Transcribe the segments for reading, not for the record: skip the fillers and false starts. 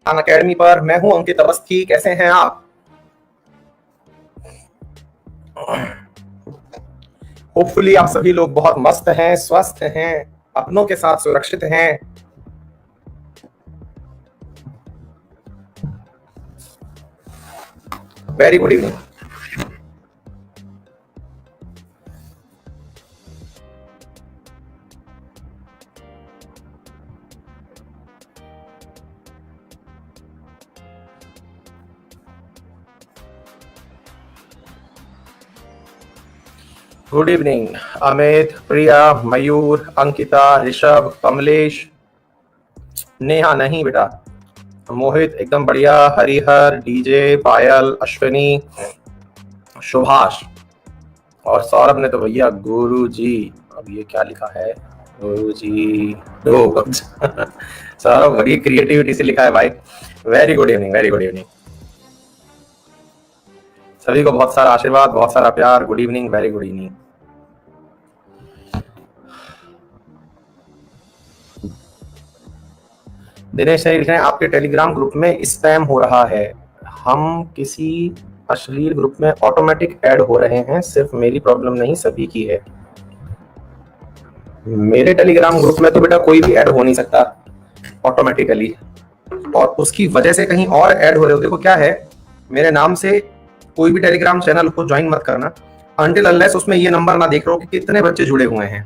Khan academy पर। मैं हूं अंकित अवस्थी, कैसे हैं आप? होपफुली आप सभी लोग बहुत मस्त हैं, स्वस्थ हैं, अपनों के साथ सुरक्षित हैं। Very good evening. Good evening Amit, Priya, Mayur, Ankita, Rishabh, Kamlesh, Neha नहीं बेटा, मोहित एकदम बढ़िया, हरिहर, डीजे, पायल, अश्विनी, सुभाष और सौरभ ने तो भैया गुरु जी, अब ये क्या लिखा है गुरु जी दो सौरभ बड़ी क्रिएटिविटी से लिखा है भाई। Very good evening, very good evening. सभी को बहुत सारा आशीर्वाद, बहुत सारा प्यार। Good evening, very good evening. Dinesh ने लिखा है आपके टेलीग्राम ग्रुप में स्पैम हो रहा है। हम किसी अश्लील ग्रुप में ऑटोमेटिक ऐड हो रहे हैं, सिर्फ मेरी प्रॉब्लम नहीं सभी की है। मेरे टेलीग्राम ग्रुप में तो बेटा कोई भी ऐड हो नहीं सकता ऑटोमेटिकली, और उसकी वजह से कहीं और ऐड हो रहे हो। देखो क्या है, मेरे नाम से कोई भी टेलीग्राम चैनल को ज्वाइन मत करना अनटिल अनलेस उसमें ये नंबर ना देख रहे हो कि कितने बच्चे जुड़े हुए हैं,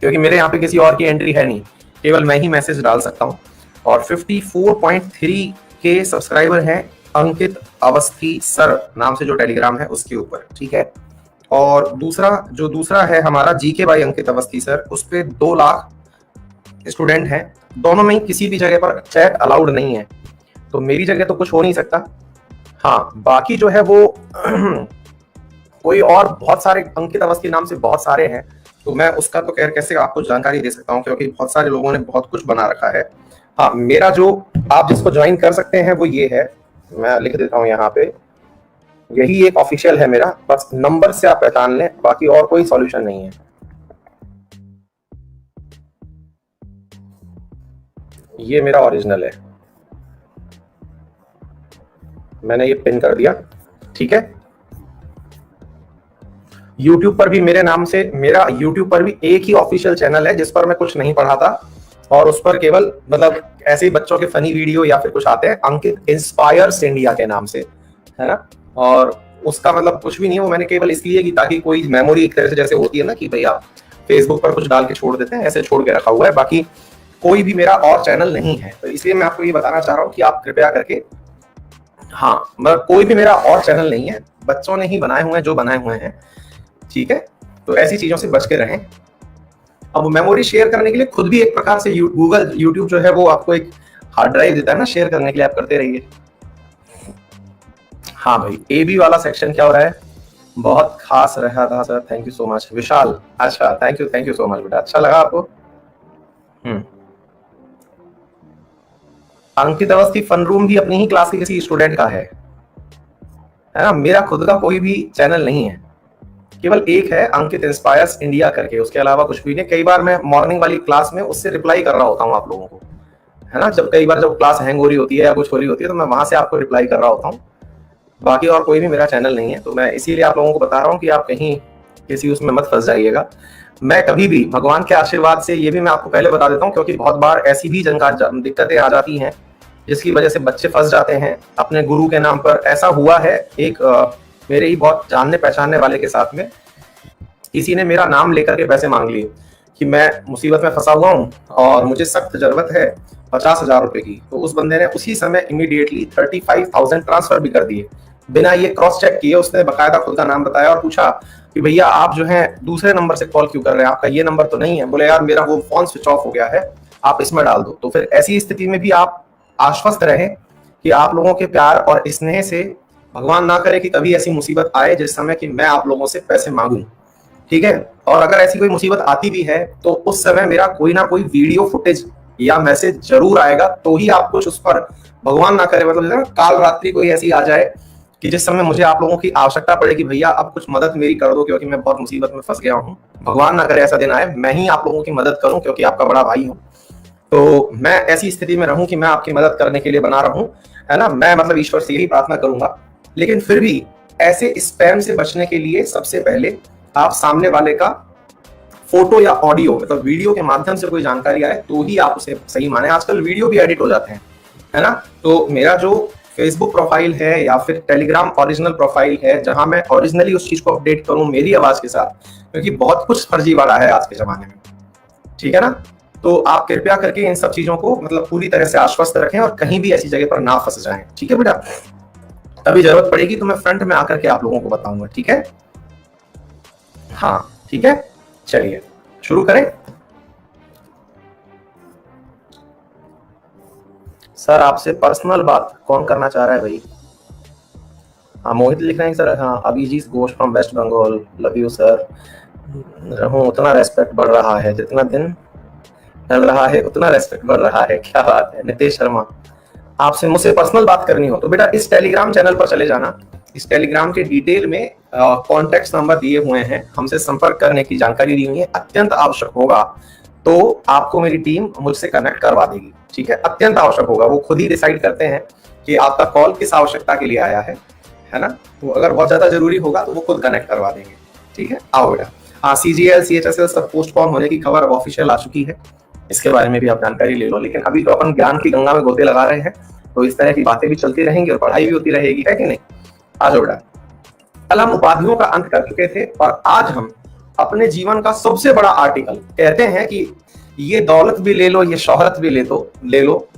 क्योंकि मेरे यहाँ पे किसी और की एंट्री है नहीं, केवल मैं ही मैसेज डाल सकता हूँ। और 54.3 के सब्सक्राइबर हैं अंकित अवस्थी सर नाम से जो टेलीग्राम है उसके ऊपर, ठीक है। और दूसरा है हमारा GK by Ankit Awasthi sir, उस पर 2 लाख स्टूडेंट हैं। दोनों में ही किसी भी जगह पर चैट अलाउड नहीं है, तो मेरी जगह तो कुछ हो नहीं सकता। हाँ, बाकी जो है वो कोई और बहुत सारे अंकित अवस्थी नाम से बहुत सारे हैं, तो मैं उसका तो कैसे आपको जानकारी दे सकता हूँ, क्योंकि बहुत सारे लोगों ने बहुत कुछ बना रखा है। हाँ, मेरा जो आप जिसको ज्वाइन कर सकते हैं वो ये है, मैं लिख देता हूँ यहाँ पे, यही एक ऑफिशियल है मेरा, बस नंबर से आप पहचान लें, बाकी और कोई सॉल्यूशन नहीं है। ये मेरा ओरिजिनल है, मैंने ये पिन कर दिया, ठीक है। YouTube पर भी मेरे नाम से, मेरा YouTube पर भी एक ही ऑफिशियल चैनल है जिस पर मैं कुछ नहीं पढ़ाता, और उस पर केवल मतलब ऐसे ही बच्चों के फनी वीडियो या फिर कुछ आते हैं, अंकित इंस्पायर्स इंडिया के नाम से, है ना। और उसका मतलब कुछ भी नहीं है, वो मैंने केवल इसलिए कि ताकि कोई मेमोरी एक तरह से जैसे होती है ना कि भाई आप फेसबुक पर कुछ डाल के छोड़ देते हैं, ऐसे छोड़ के रखा हुआ है। बाकी कोई भी मेरा और चैनल नहीं है, तो इसलिए मैं आपको ये बताना चाह रहा हूँ कि आप कृपया करके, हाँ मतलब कोई भी मेरा और चैनल नहीं है, बच्चों ने ही बनाए हुए हैं जो बनाए हुए हैं, ठीक है। तो ऐसी चीजों से बच के रहें। अब मेमोरी शेयर करने के लिए खुद भी एक प्रकार से गूगल यूट्यूब जो है वो आपको एक हार्ड ड्राइव देता है ना, शेयर करने के लिए आप करते रहिए। हाँ भाई, एबी वाला सेक्शन क्या हो रहा है? बहुत खास रहा था sir, thank you so much. Vishal, अच्छा थैंक यू सो मच बेटा, अच्छा लगा आपको। अंकित अवस्थी फन रूम भी अपनी ही क्लास के किसी स्टूडेंट का है ना। मेरा खुद का कोई भी चैनल नहीं है, केवल एक है अंकित इंस्पायर्स इंडिया करके, उसके अलावा कुछ भी नहीं। कई बार मैं मॉर्निंग वाली क्लास में उससे रिप्लाई कर रहा होता हूँ आप लोगों को, है ना। कई बार जब क्लास हैंग हो रही होती है या कुछ हो रही होती है तो मैं वहां से आपको रिप्लाई कर रहा होता हूँ। बाकी और कोई भी मेरा चैनल नहीं है, तो मैं इसीलिए आप लोगों को बता रहा हूँ कि आप कहीं किसी उसमें मत फंस जाइएगा। मैं कभी भी भगवान के आशीर्वाद से, ये भी मैं आपको पहले बता देता हूँ, क्योंकि बहुत बार ऐसी भी दिक्कतें आ जाती हैं जिसकी वजह से बच्चे फंस जाते हैं अपने गुरु के नाम पर। ऐसा हुआ है एक मेरे ही बहुत जानने पहचानने वाले के साथ में, किसी ने मेरा नाम लेकर के पैसे मांग लिए कि मैं मुसीबत में फंसा हुआ हूँ और मुझे सख्त जरूरत है 50,000 रुपए की। तो उस बंदे ने उसी समय इमीडिएटली 35,000 ट्रांसफर भी कर दिए बिना ये क्रॉस चेक किए। उसने बकायदा खुद का नाम बताया और पूछा कि भैया आप जो है दूसरे नंबर से कॉल क्यों कर रहे हैं, आपका ये नंबर तो नहीं है। बोले यार मेरा वो फोन स्विच ऑफ हो गया है, आप इसमें डाल दो। तो फिर ऐसी स्थिति में भी आप आश्वस्त रहें कि आप लोगों के प्यार और स्नेह से, भगवान ना करे कि कभी ऐसी मुसीबत आए जिस समय कि मैं आप लोगों से पैसे मांगूं, ठीक है। और अगर ऐसी कोई मुसीबत आती भी है तो उस समय मेरा कोई ना कोई वीडियो फुटेज या मैसेज जरूर आएगा, तो ही आप कुछ उस पर, भगवान ना करे मतलब काल रात्रि कोई ऐसी आ जाए कि जिस समय मुझे आप लोगों की आवश्यकता पड़े कि भैया अब कुछ मदद मेरी कर दो क्योंकि मैं बहुत मुसीबत में फंस गया हूँ। भगवान ना करे ऐसा दिन आए, मैं ही आप लोगों की मदद करूं क्योंकि आपका बड़ा भाई हूँ। तो मैं ऐसी स्थिति में रहूं कि मैं आपकी मदद करने के लिए बना रहा हूं, है ना। मैं मतलब ईश्वर से यही प्रार्थना करूंगा। लेकिन फिर भी ऐसे स्पैम से बचने के लिए सबसे पहले आप सामने वाले का फोटो या ऑडियो मतलब वीडियो के माध्यम से कोई जानकारी आए तो ही आप उसे सही माने। आजकल वीडियो भी एडिट हो जाते हैं, है ना। तो मेरा जो फेसबुक प्रोफाइल है या फिर टेलीग्राम ओरिजिनल प्रोफाइल है, जहां मैं ओरिजिनली उस चीज को अपडेट करूं मेरी आवाज के साथ, क्योंकि बहुत कुछ फर्जीवाड़ा है आज के जमाने में, ठीक है ना। तो आप कृपया करके इन सब चीजों को मतलब पूरी तरह से आश्वस्त रखें और कहीं भी ऐसी जगह पर ना फंस जाएं, ठीक है बेटा। तभी जरूरत पड़ेगी तो मैं फ्रंट में आकर के आप लोगों को बताऊंगा, ठीक है। हाँ ठीक है, चलिए शुरू करें। सर आपसे पर्सनल बात कौन करना चाह रहा है भाई? हाँ मोहित लिख रहे हैं सर। हाँ Abhijit Ghosh from West Bengal, love you sir. रहूं उतना रेस्पेक्ट बढ़ रहा है, जितना दिन ढल रहा है उतना रेस्पेक्ट बढ़ रहा है, क्या बात है। नितेश शर्मा, आपसे मुझसे पर्सनल बात करनी हो तो बेटा इस टेलीग्राम चैनल पर चले जाना। इस टेलीग्राम के डिटेल में कॉन्टेक्ट नंबर दिए हुए हैं, हमसे संपर्क करने की जानकारी दी हुई है। अत्यंत आवश्यक होगा तो आपको मेरी टीम मुझसे कनेक्ट करवा देगी, ठीक है। अत्यंत आवश्यक होगा, वो खुद ही डिसाइड करते हैं कि आपका कॉल किस आवश्यकता के लिए आया है ना। तो अगर बहुत ज्यादा जरूरी होगा तो वो खुद कनेक्ट करवा देंगे, ठीक है। आओ बेटा। हाँ CGL CHSL सब पोस्टपोन होने की खबर अब ऑफिशियल आ चुकी है, इसके बारे में भी आप जानकारी ले लो। लेकिन अभी तो अपन ज्ञान की गंगा में गोते लगा रहे हैं, तो इस तरह की बातें भी चलती रहेंगी और पढ़ाई भी होती रहेगी, है कि नहीं। आ जाओ बेटा। कल हम उपाधियों का अंत कर चुके थे और आज हम अपने जीवन का सबसे बड़ा आर्टिकल, कहते हैं कि ये दौलत भी ले लो, ये शोहरत भी ले लो,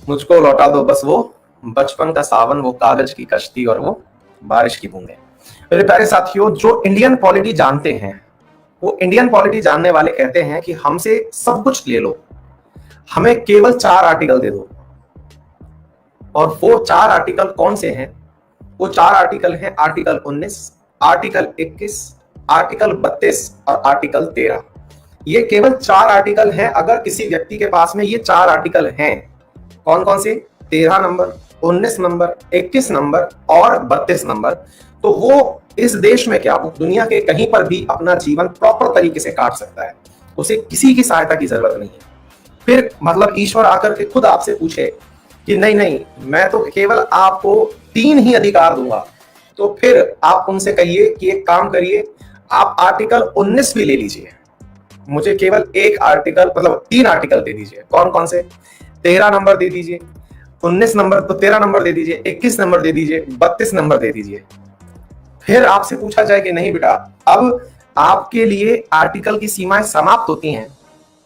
मुझको लौटा दो बस वो बचपन का सावन, वो कागज की कश्ती और वो बारिश की बूंदें। मेरे प्यारे साथियों, जो इंडियन पॉलिटी जानते हैं वो इंडियन पॉलिटी जानने वाले कहते हैं कि हमसे सब कुछ ले लो, हमें केवल 4 आर्टिकल दे दो। और वो 4 आर्टिकल कौन से हैं? वो 4 आर्टिकल हैं आर्टिकल 19, आर्टिकल 21, आर्टिकल 32 और आर्टिकल 13। ये केवल 4 आर्टिकल हैं। अगर किसी व्यक्ति के पास में ये 4 आर्टिकल हैं, कौन कौन से? 13 नंबर, 19 नंबर, 21 नंबर और 32 नंबर, तो वो इस देश में क्या, वो दुनिया के कहीं पर भी अपना जीवन प्रॉपर तरीके से काट सकता है। उसे किसी की सहायता की जरूरत नहीं है। फिर मतलब ईश्वर आकर के खुद आपसे पूछे कि नहीं नहीं, मैं तो केवल आपको 3 ही अधिकार दूंगा, तो फिर आप उनसे कहिए कि एक काम करिए, आप आर्टिकल 19 भी ले लीजिए, मुझे केवल एक आर्टिकल मतलब 3 आर्टिकल दे दीजिए। कौन कौन से? 13 नंबर दे दीजिए, 19 नंबर तो 13 नंबर दे दीजिए, 21 नंबर दे दीजिए, 32 नंबर दे दीजिए। फिर आपसे पूछा जाए कि नहीं बेटा, अब आपके लिए आर्टिकल की सीमाएं समाप्त होती हैं।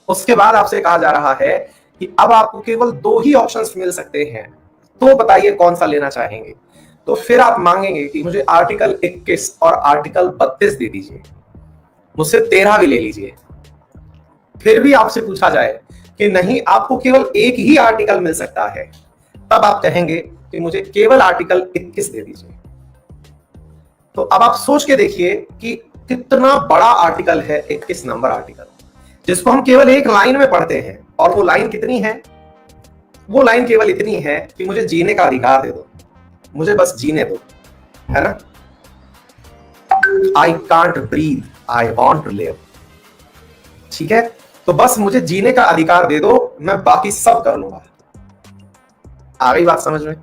उसके बाद आपसे कहा जा रहा है कि अब आपको केवल 2 ही ऑप्शंस मिल सकते हैं, तो बताइए कौन सा लेना चाहेंगे। तो फिर आप मांगेंगे कि मुझे आर्टिकल 21 और आर्टिकल 32 दे दीजिए, मुझसे 13 भी ले लीजिए। फिर भी आपसे पूछा जाए कि नहीं, आपको केवल एक ही आर्टिकल मिल सकता है, तब आप कहेंगे कि मुझे केवल आर्टिकल 21 दे दीजिए। तो अब आप सोच के देखिए कि कितना बड़ा आर्टिकल है 21 नंबर आर्टिकल, जिसको हम केवल एक लाइन में पढ़ते हैं। और वो लाइन कितनी है? वो लाइन केवल इतनी है कि मुझे जीने का अधिकार दे दो, मुझे बस जीने दो, है ना। I can't breathe, I want to live, ठीक है। तो बस मुझे जीने का अधिकार दे दो, मैं बाकी सब कर लूंगा। आ गई बात समझ में?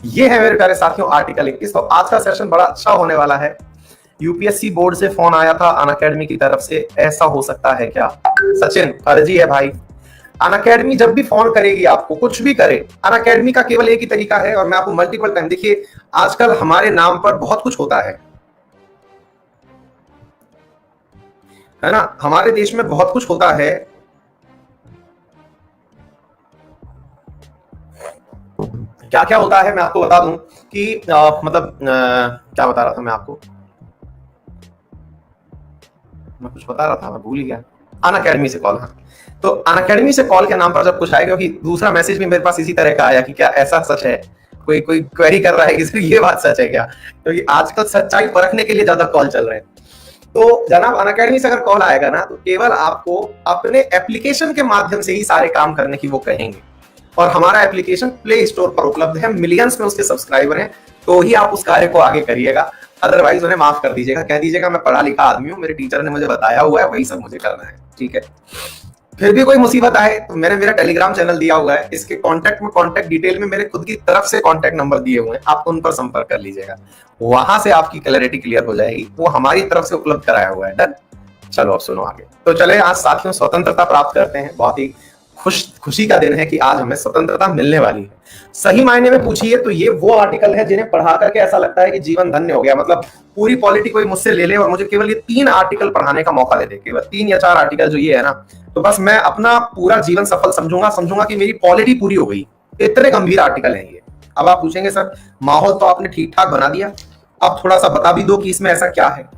ये है मेरे प्यारे साथियों आर्टिकल 21। तो आज का सेशन बड़ा अच्छा होने वाला है। यूपीएससी बोर्ड से फोन आया था अनअकैडमी की तरफ से, ऐसा हो सकता है क्या? सचिन फर्जी है भाई। अनअकैडमी जब भी फोन करेगी आपको, कुछ भी करे, अनअकैडमी का केवल एक ही तरीका है, और मैं आपको मल्टीपल टाइम, देखिए आजकल हमारे नाम पर बहुत कुछ होता है ना, हमारे देश में बहुत कुछ होता है। क्या क्या होता है मैं आपको बता दूं कि क्या बता रहा था मैं आपको, मैं कुछ बता रहा था, मैं भूल ही गया। अनअकैडमी से कॉल, हाँ। तो अनअकैडमी से कॉल के नाम पर जब कुछ आएगा, क्योंकि दूसरा मैसेज भी मेरे पास इसी तरह का आया कि क्या ऐसा सच है, कोई कोई क्वेरी कर रहा है कि ये बात सच है क्या, क्योंकि आजकल सच्चाई परखने के लिए ज्यादा कॉल चल रहे हैं। तो जनाब अनअकैडमी से अगर कॉल आएगा ना, तो केवल आपको अपने एप्लीकेशन के माध्यम से ही सारे काम करने की वो कहेंगे। और हमारा एप्लीकेशन प्ले स्टोर पर उपलब्ध है, मिलियंस में उसके सब्सक्राइबर हैं, तो ही आप उस कार्य को आगे करिएगा। अदरवाइज उन्हें माफ कर दीजिएगा, कह दीजिएगा मैं पढ़ा लिखा आदमी हूँ, मेरे टीचर ने मुझे बताया हुआ है, वही सब मुझे करना है, ठीक है। फिर भी कोई मुसीबत आए तो मैंने मेरा टेलीग्राम चैनल दिया हुआ है, इसके कांटेक्ट में, कांटेक्ट डिटेल में मेरे खुद की तरफ से कांटेक्ट नंबर दिए हुए हैं, आप उन पर संपर्क कर लीजिएगा, वहां से आपकी क्लैरिटी क्लियर हो जाएगी, वो हमारी तरफ से उपलब्ध कराया हुआ है। डन। चलो अब सुनो आगे। तो चले आज साथियों स्वतंत्रता प्राप्त करते हैं, बहुत ही खुशी का दिन है कि आज हमें स्वतंत्रता मिलने वाली है। सही मायने में पूछिए तो ये वो आर्टिकल है जिन्हें पढ़ा करके ऐसा लगता है कि जीवन धन्य हो गया, मतलब पूरी पॉलिटी कोई मुझसे ले ले और मुझे केवल ये 3 आर्टिकल पढ़ाने का मौका दे दे, केवल 3 या 4 आर्टिकल जो ये है ना, तो बस मैं अपना पूरा जीवन सफल समझूंगा कि मेरी पॉलिटी पूरी हो गई। इतने गंभीर आर्टिकल है ये। अब आप पूछेंगे सर माहौल तो आपने ठीक ठाक बना दिया, अब थोड़ा सा बता भी दो कि इसमें ऐसा क्या है।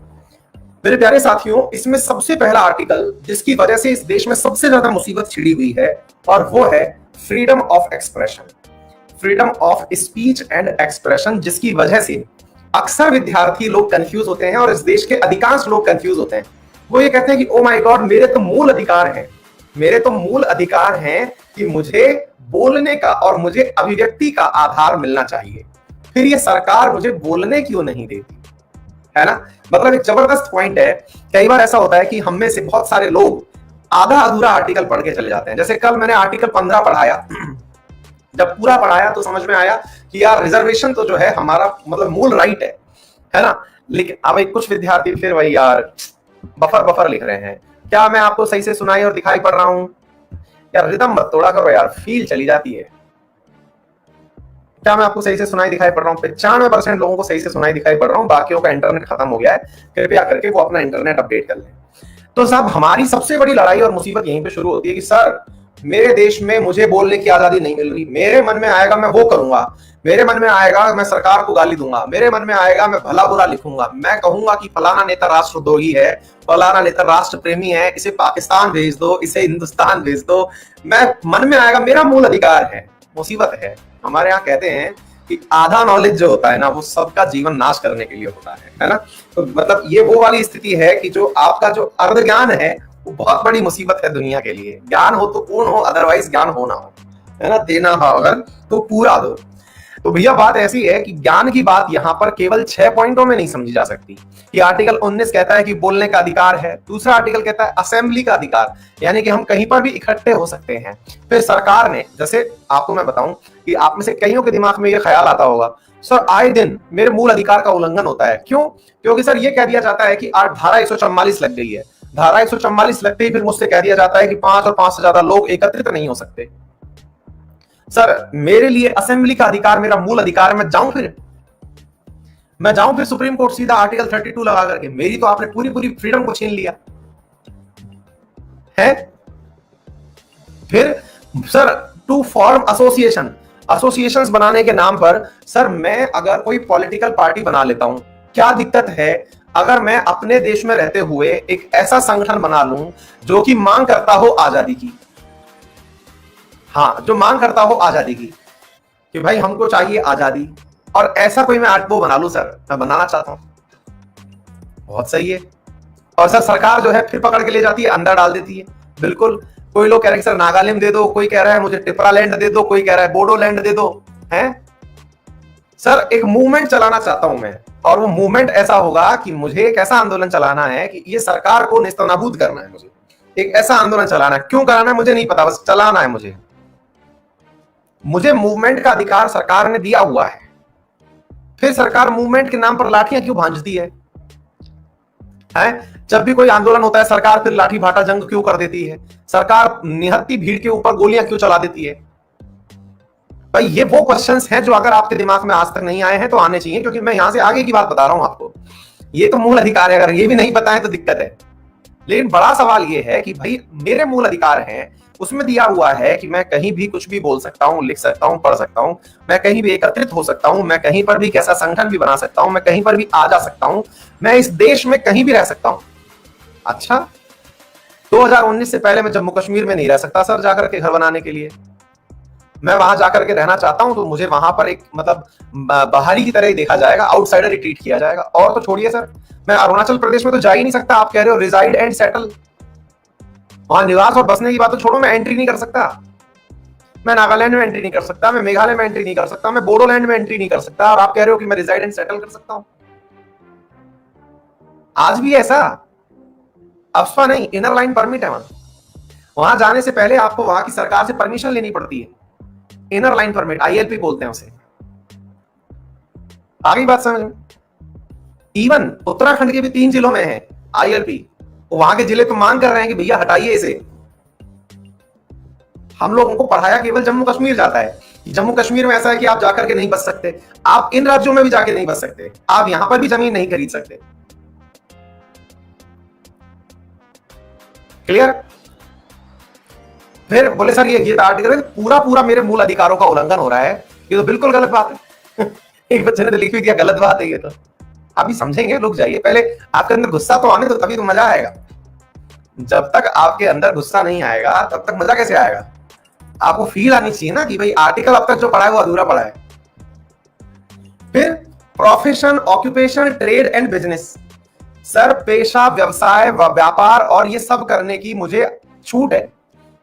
मेरे प्यारे साथियों, इसमें सबसे पहला आर्टिकल जिसकी वजह से इस देश में सबसे ज्यादा मुसीबत छिड़ी हुई है, और वो है freedom of expression, freedom of speech and expression, जिसकी वजह से अक्सर विद्यार्थी लोग कंफ्यूज होते हैं और इस देश के अधिकांश लोग कंफ्यूज होते हैं। वो ये कहते हैं कि ओ माय गॉड, मेरे तो मूल अधिकार हैं, मेरे तो मूल अधिकार हैं कि मुझे बोलने का और मुझे अभिव्यक्ति का आधार मिलना चाहिए, फिर ये सरकार मुझे बोलने क्यों नहीं देती, है ना। मतलब एक जबरदस्त पॉइंट है। कई बार ऐसा होता है कि हम में से बहुत सारे लोग आधा अधूरा आर्टिकल पढ़ के चले जाते हैं। जैसे कल मैंने आर्टिकल 15 पढ़ाया, जब पूरा पढ़ाया तो समझ में आया कि यार रिजर्वेशन तो जो है हमारा मतलब मूल राइट है ना। लेकिन अब कुछ विद्यार्थी फिर वही यार बफर लिख रहे हैं। क्या मैं आपको सही से सुनाई और दिखाई पड़ रहा हूं यार? रिदम मत तोड़ा करो यार, फील चली जाती है। क्या मैं आपको सही से सुनाई दिखाई पड़ रहा हूँ? 95% लोगों को सही से सुनाई दिखाई पड़ रहा हूँ, बाकियों का इंटरनेट खत्म हो गया है, कृपया करके वो अपना इंटरनेट अपडेट कर लें। तो साहब हमारी सबसे बड़ी लड़ाई और मुसीबत यहीं पे शुरू होती है कि सर मेरे देश में मुझे बोलने की आजादी नहीं मिल रही, मेरे मन में आएगा मैं वो करूंगा, मेरे मन में आएगा मैं सरकार को गाली दूंगा, मेरे मन में आएगा मैं भला बुरा लिखूंगा, मैं कहूंगा कि फलाना नेता राष्ट्रद्रोही है, फलाना नेता राष्ट्र प्रेमी है, इसे पाकिस्तान भेज दो, इसे हिंदुस्तान भेज दो, मैं मन में आएगा, मेरा मूल अधिकार है। मुसीबत है हमारे यहाँ कहते हैं कि आधा नॉलेज जो होता है ना वो सबका जीवन नाश करने के लिए होता है ना। तो मतलब ये वो वाली स्थिति है कि जो आपका जो अर्ध ज्ञान है वो बहुत बड़ी मुसीबत है दुनिया के लिए। ज्ञान हो तो पूर्ण हो, अदरवाइज ज्ञान हो ना हो, है ना। देना हो अगर तो पूरा दो। तो भैया बात ऐसी है कि ज्ञान की बात यहाँ पर केवल 6 पॉइंटों में नहीं समझी जा सकती। ये आर्टिकल 19 कहता है कि बोलने का अधिकार है, दूसरा आर्टिकल कहता है असेंबली का अधिकार, यानी कि हम कहीं पर भी इकट्ठे हो सकते हैं। फिर सरकार ने, जैसे आपको मैं बताऊं कि आप में से कईयों के दिमाग में ये ख्याल आता होगा सर आए दिन मेरे मूल अधिकार का उल्लंघन होता है, क्यों? क्योंकि सर ये कह दिया जाता है कि आज धारा 144 लग गई है, धारा 144 लगते ही फिर मुझसे कह दिया जाता है कि 5 और 5 से ज्यादा लोग एकत्रित नहीं हो सकते। सर मेरे लिए असेंबली का अधिकार मेरा मूल अधिकार है, मैं जाऊं फिर सुप्रीम कोर्ट सीधा आर्टिकल 32 लगा करके, मेरी तो आपने पूरी फ्रीडम को छीन लिया है। फिर सर टू फॉर्म एसोसिएशंस बनाने के नाम पर सर मैं अगर कोई पॉलिटिकल पार्टी बना लेता हूं, क्या दिक्कत है अगर मैं अपने देश में रहते हुए एक ऐसा संगठन बना लूं जो कि मांग करता हो आजादी की। हाँ, जो मांग करता हो आजादी की कि भाई हमको चाहिए आजादी, और ऐसा कोई मैं आर्टबो बना लूं सर, मैं बनाना चाहता हूं, बहुत सही है। और सर सरकार जो है फिर पकड़ के ले जाती है, अंदर डाल देती है। बिल्कुल, कोई लोग कह रहे हैं सर नागालैंड दे दो, कोई कह रहा है मुझे टिपरालैंड दे दो, कोई कह रहा है बोडोलैंड दे दो, हैं। सर एक मूवमेंट चलाना चाहता हूं मैं, और वो मूवमेंट ऐसा होगा कि मुझे एक ऐसा आंदोलन चलाना है कि ये सरकार को नेस्तनाबूद करना है। मुझे एक ऐसा आंदोलन चलाना है, क्यों कराना है मुझे नहीं पता, बस चलाना है मुझे मूवमेंट का अधिकार सरकार ने दिया हुआ है। फिर सरकार मूवमेंट के नाम पर लाठियां क्यों भांजती है? जब भी कोई आंदोलन होता है सरकार फिर लाठी भाटा जंग क्यों कर देती है? सरकार निहत्ती भीड़ के ऊपर गोलियां क्यों चला देती है? भाई ये वो क्वेश्चंस हैं जो अगर आपके दिमाग में आज तक नहीं आए हैं तो आने चाहिए, क्योंकि मैं यहां से आगे की बात बता रहा हूं आपको। ये तो मूल अधिकार है, अगर ये भी नहीं पता है तो दिक्कत है। लेकिन बड़ा सवाल ये है कि भाई मेरे मूल अधिकार हैं, उसमें दिया हुआ है कि मैं कहीं भी कुछ भी बोल सकता हूं, लिख सकता हूं, पढ़ सकता हूं, मैं कहीं भी एकत्रित हो सकता हूं, मैं कहीं पर भी कैसा संगठन भी बना सकता हूं, मैं कहीं पर भी आ जा सकता हूं, मैं इस देश में कहीं भी रह सकता हूं। अच्छा, 2019 से पहले मैं जम्मू कश्मीर में नहीं रह सकता सर जाकर के घर बनाने के लिए। मैं वहां जाकर के रहना चाहता हूं तो मुझे वहां पर एक मतलब बाहरी की तरह ही देखा जाएगा, आउटसाइडर ही ट्रीट किया जाएगा। और तो छोड़िए सर, मैं अरुणाचल प्रदेश में तो जा ही नहीं सकता। आप कह रहे हो रिजाइड एंड सेटल, वहां निवास और बसने की बात तो छोड़ो, मैं एंट्री नहीं कर सकता। मैं नागालैंड में एंट्री नहीं कर सकता, मैं मेघालय में एंट्री नहीं कर सकता, मैं बोडोलैंड में एंट्री नहीं कर सकता, और आप कह रहे हो कि मैं रिजाइड एंड सेटल कर सकता हूं। आज भी ऐसा अफस्पा नहीं, इनर लाइन परमिट है वहां। वहां जाने से पहले आपको वहां की सरकार से परमिशन लेनी पड़ती है, इनर लाइन परमिट, आईएलपी बोलते हैं उसे। आगे बात समझ में? इवन उत्तराखंड के भी 3 जिलों में है आईएलपी, वहां के जिले तो मांग कर रहे हैं कि भैया हटाइए इसे। हम लोगों को पढ़ाया केवल जम्मू कश्मीर जाता है, जम्मू कश्मीर में ऐसा है कि आप जाकर के नहीं बच सकते, आप इन राज्यों में भी जाके नहीं बच सकते, आप यहां पर भी जमीन नहीं खरीद सकते। क्लियर? फिर बोले सर ये आर्टिकल पूरा पूरा मेरे मूल अधिकारों का उल्लंघन हो रहा है, ये तो बिल्कुल गलत बात है। एक बच्चे ने तो लिख भी दिया गलत बात है ये तो। अभी समझेंगे, लोग जाइए, पहले आपके अंदर गुस्सा तो आने दो, तभी तो मजा आएगा। जब तक आपके अंदर गुस्सा नहीं आएगा तब तक मजा कैसे आएगा? आपको फील आनी चाहिए ना कि भाई आर्टिकल अब तक जो पढ़ा है वो अधूरा पढ़ा है। फिर profession, occupation, trade and business. Sir पेशा, व्यवसाय, व्यापार और ये सब करने की मुझे छूट है।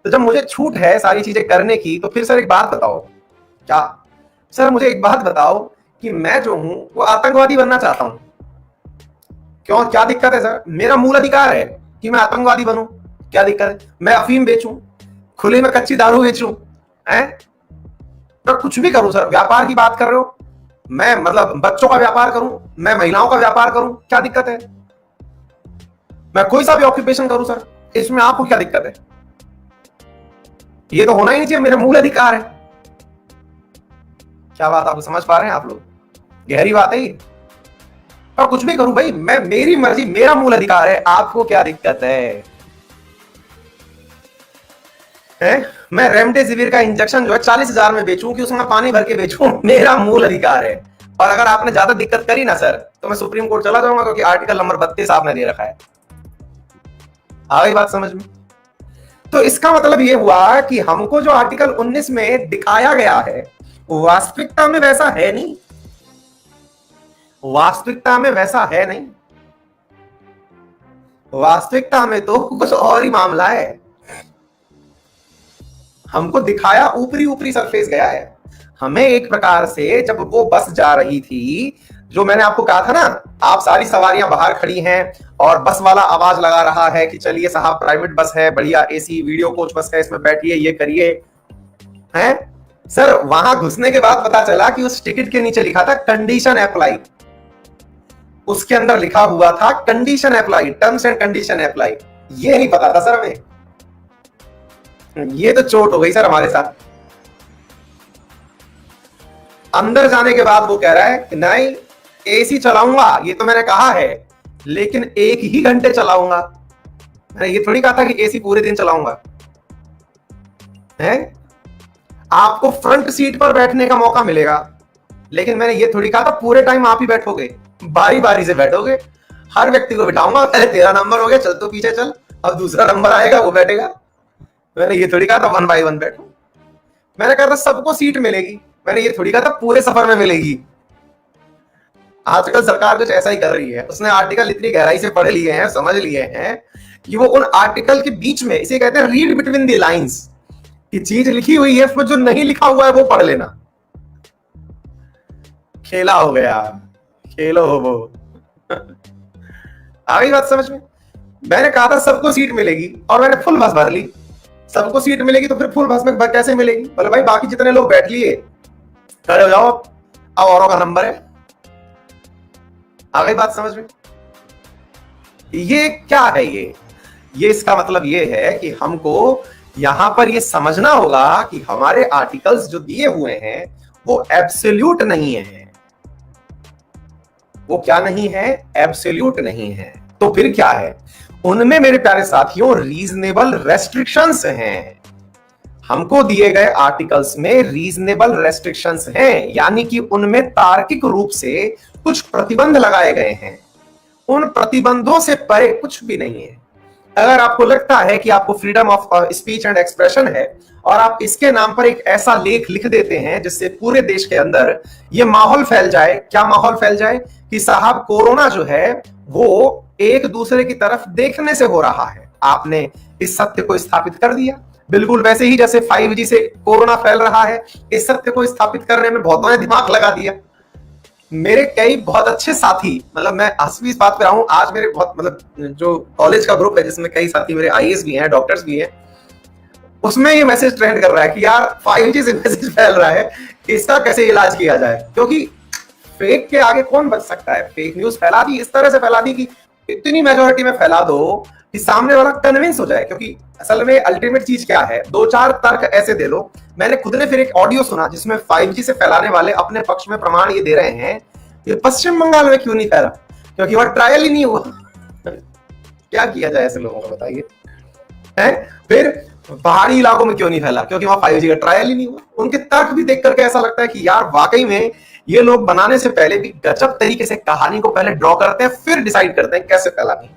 तो जब मुझे छूट है सारी चीजें करने की, तो फिर सर एक बात बताओ, क्या सर मुझे एक बात बताओ कि मैं जो हूं वो आतंकवादी बनना चाहता हूं, क्यों, क्या दिक्कत है सर? मेरा मूल अधिकार है कि मैं आतंकवादी बनूं, क्या दिक्कत है? मैं अफीम बेचूं, खुले में कच्ची दारू बेचूं, हैं? तो कुछ भी करूं सर। व्यापार की बात कर रहे हो, मैं मतलब बच्चों का व्यापार करूं, मैं महिलाओं का व्यापार करूं, क्या दिक्कत है? मैं कोई सा भी ऑक्यूपेशन करूं सर, इसमें आपको क्या दिक्कत है? ये तो होना ही नहीं चाहिए, मेरा मूल अधिकार है। क्या बात आपको समझ पा रहे हैं आप लोग? गहरी बात है ये। और कुछ भी करूं भाई, मैं, मेरी मर्जी, मेरा मूल अधिकार है, आपको क्या दिक्कत है? मैं रेमडेसिविर का इंजेक्शन जो है 40,000 में बेचूं कि उसमें पानी भर के बेचूं, मेरा मूल अधिकार है। और अगर आपने ज्यादा दिक्कत करी ना सर, तो मैं सुप्रीम कोर्ट चला जाऊंगा, क्योंकि आर्टिकल नंबर 32 आपने दे रखा है। आ गई बात समझ में? तो इसका मतलब ये हुआ कि हमको जो आर्टिकल 19 में दिखाया गया है वास्तविकता में वैसा है नहीं, वास्तविकता में वैसा है नहीं, वास्तविकता में तो कुछ और ही मामला है। हमको दिखाया ऊपरी ऊपरी सरफेस गया है। हमें एक प्रकार से, जब वो बस जा रही थी, जो मैंने आपको कहा था ना, आप सारी सवारियां बाहर खड़ी हैं और बस वाला आवाज लगा रहा है कि चलिए साहब, प्राइवेट बस है, बढ़िया एसी वीडियो कोच बस है, इसमें बैठिए, ये करिए, हैं? सर वहां घुसने के बाद पता चला कि उस टिकट के नीचे लिखा था कंडीशन अप्लाई, उसके अंदर लिखा हुआ था condition apply, terms and condition apply. ये नहीं पता था सर हमें। ये तो चोट हो गई सर हमारे साथ। अंदर जाने के बाद वो कह रहा है कि नहीं, एसी चलाऊंगा, ये तो मैंने कहा है, लेकिन 1 ही घंटे चलाऊंगा। मैंने ये थोड़ी कहा था कि एसी पूरे दिन चलाऊंगा। है? आपको फ्रंट सीट पर बैठने का मौका मिलेगा, लेकिन मैंने ये थोड़ी कहा था पूरे टाइम आप ही बैठोगे, बारी बारी से बैठोगे। हर व्यक्ति को बिठाऊंगा, पहले तेरा नंबर हो गया, चल तो पीछे चल, अब दूसरा नंबर आएगा वो बैठेगा। मैंने ये थोड़ी कहा था 1 बाय 1 बैठो। मैंने कहा था सबको सीट मिलेगी, मैंने ये थोड़ी कहा था पूरे सफर में मिलेगी। आजकल सरकार कुछ ऐसा ही कर रही है, उसने आर्टिकल इतनी गहराई से पढ़ लिए हैं, समझ लिए हैं कि वो उन आर्टिकल के बीच में, इसे कहते हैं रीड बिटवीन द लाइंस, कि चीज लिखी हुई है, उसमें जो नहीं लिखा हुआ है वो पढ़ लेना। खेला हो गया, खेलो हो वो। आ गई बात समझ में? मैंने कहा था सबको सीट मिलेगी और मैंने फुल बस भर ली। सबको सीट मिलेगी तो फिर फुल बस में कैसे मिलेगी? बोले भाई बाकी जितने लोग बैठ लिए खड़े हो जाओ, अब औरों का नंबर है। आ गई बात समझ में? ये क्या है? ये इसका मतलब ये है कि हमको यहां पर ये समझना होगा कि हमारे आर्टिकल्स जो दिए हुए हैं वो एब्सोल्यूट नहीं है। वो क्या नहीं है? एब्सोल्यूट नहीं है। तो फिर क्या है? उनमें मेरे प्यारे साथियों रीजनेबल रेस्ट्रिक्शंस हैं। हमको दिए गए आर्टिकल्स में रीजनेबल रेस्ट्रिक्शंस हैं, यानी कि उनमें तार्किक रूप से कुछ प्रतिबंध लगाए गए हैं। उन प्रतिबंधों से परे कुछ भी नहीं है। अगर आपको लगता है कि आपको freedom of speech and expression है और आप इसके नाम पर एक ऐसा लेख लिख देते हैं जिससे पूरे देश के अंदर ये माहौल फैल जाए, क्या माहौल फैल जाए कि साहब कोरोना जो है वो एक दूसरे की तरफ देखने से हो रहा है, आपने इस सत्य को स्थापित कर दिया। बिल्कुल वैसे ही जैसे 5G से कोरोना फैल रहा है, इस सत्य को स्थापित करने में बहुतों ने दिमाग लगा दिया। मेरे कई बहुत अच्छे साथी, मतलब मैं हंसी इस बात पे रहा हूं, आज मेरे बहुत, मतलब जो कॉलेज का ग्रुप है जिसमें कई साथी मेरे आईएएस भी हैं, डॉक्टर्स भी हैं, उसमें ये मैसेज ट्रेंड कर रहा है कि यार 5G से मैसेज फैल रहा है, इसका कैसे इलाज किया जाए, क्योंकि फेक के आगे कौन बच सकता है। फेक न्यूज फैला दी, इस तरह से फैला दी कि इतनी मेजोरिटी में फैला दो कि सामने वाला कन्विंस हो जाए। क्योंकि असल में अल्टीमेट चीज क्या है, दो चार तर्क ऐसे दे लो। मैंने खुद ने फिर एक ऑडियो सुना जिसमें 5G से फैलाने वाले अपने पक्ष में प्रमाण ये दे रहे हैं कि पश्चिम बंगाल में क्यों नहीं फैला, क्योंकि वह ट्रायल ही नहीं हुआ। क्या किया जाए ऐसे लोगों को, बताइए। फिर पहाड़ी इलाकों में क्यों नहीं फैला, क्योंकि वहां 5G का ट्रायल ही नहीं हुआ। उनके तर्क भी देख करके ऐसा लगता है कि यार वाकई में ये लोग बनाने से पहले भी गजब तरीके से कहानी को पहले ड्रॉ करते हैं, फिर डिसाइड करते हैं कैसे फैलानी।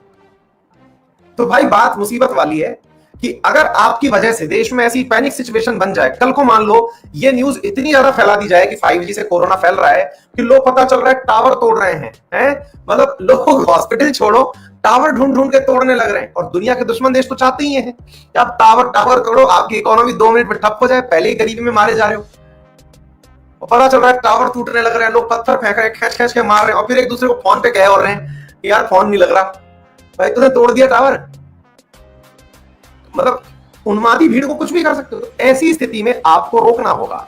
तो भाई बात मुसीबत वाली है कि अगर आपकी वजह से देश में ऐसी पैनिक सिचुएशन बन जाए, कल को मान लो ये न्यूज इतनी ज्यादा फैला दी जाए कि 5G से कोरोना फैल रहा है कि लोग, पता चल रहा है टावर तोड़ रहे हैं, मतलब लोग हॉस्पिटल छोड़ो टावर ढूंढ ढूंढ के तोड़ने लग रहे हैं। और दुनिया के दुश्मन देश तो चाहते ही हैं कि आप टावर तोड़ो, आपकी इकोनॉमी 2 मिनट में ठप हो जाए, पहले ही गरीबी में मारे जा रहे हो। और पता चल रहा है टावर टूटने लग रहे हैं, लोग पत्थर फेंक रहे हैं, खींच खींच के मार रहे हैं, और फिर एक दूसरे को फोन पे कह हो रहे हैं कि यार फोन नहीं लग रहा, भाई तूने तोड़ दिया टावर। मतलब उन्मादी भीड़ को कुछ भी कर सकते हो। तो ऐसी स्थिति में आपको रोकना होगा।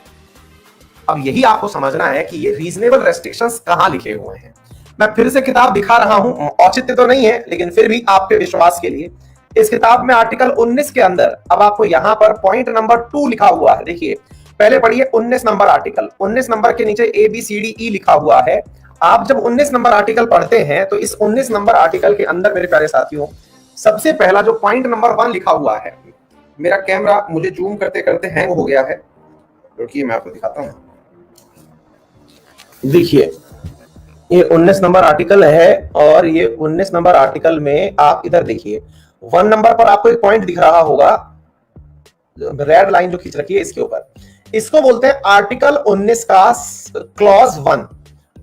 अब यही आपको समझना है कि ये रीजनेबल रेस्ट्रिक्शंस कहां लिखे हुए हैं। मैं फिर से किताब दिखा रहा हूं, औचित्य तो नहीं है लेकिन फिर भी आपके विश्वास के लिए। इस किताब में आर्टिकल 19 के अंदर अब आपको यहां पर पॉइंट नंबर 2 लिखा हुआ है। देखिए पहले पढ़िए 19 नंबर आर्टिकल। 19 नंबर के नीचे ABCDE लिखा हुआ है। आप जब 19 नंबर आर्टिकल पढ़ते हैं तो इस 19 नंबर आर्टिकल के अंदर मेरे प्यारे साथियों सबसे पहला जो पॉइंट नंबर 1 लिखा हुआ है, मेरा कैमरा मुझे जूम करते करते हैंग हो गया है, क्योंकि मैं आपको दिखाता हूं। देखिए ये 19 नंबर आर्टिकल है और ये 19 नंबर आर्टिकल में आप इधर देखिए 1 नंबर पर आपको एक पॉइंट दिख रहा होगा, रेड लाइन जो खींच रखी है इसके ऊपर, इसको बोलते हैं आर्टिकल 19 का clause 1।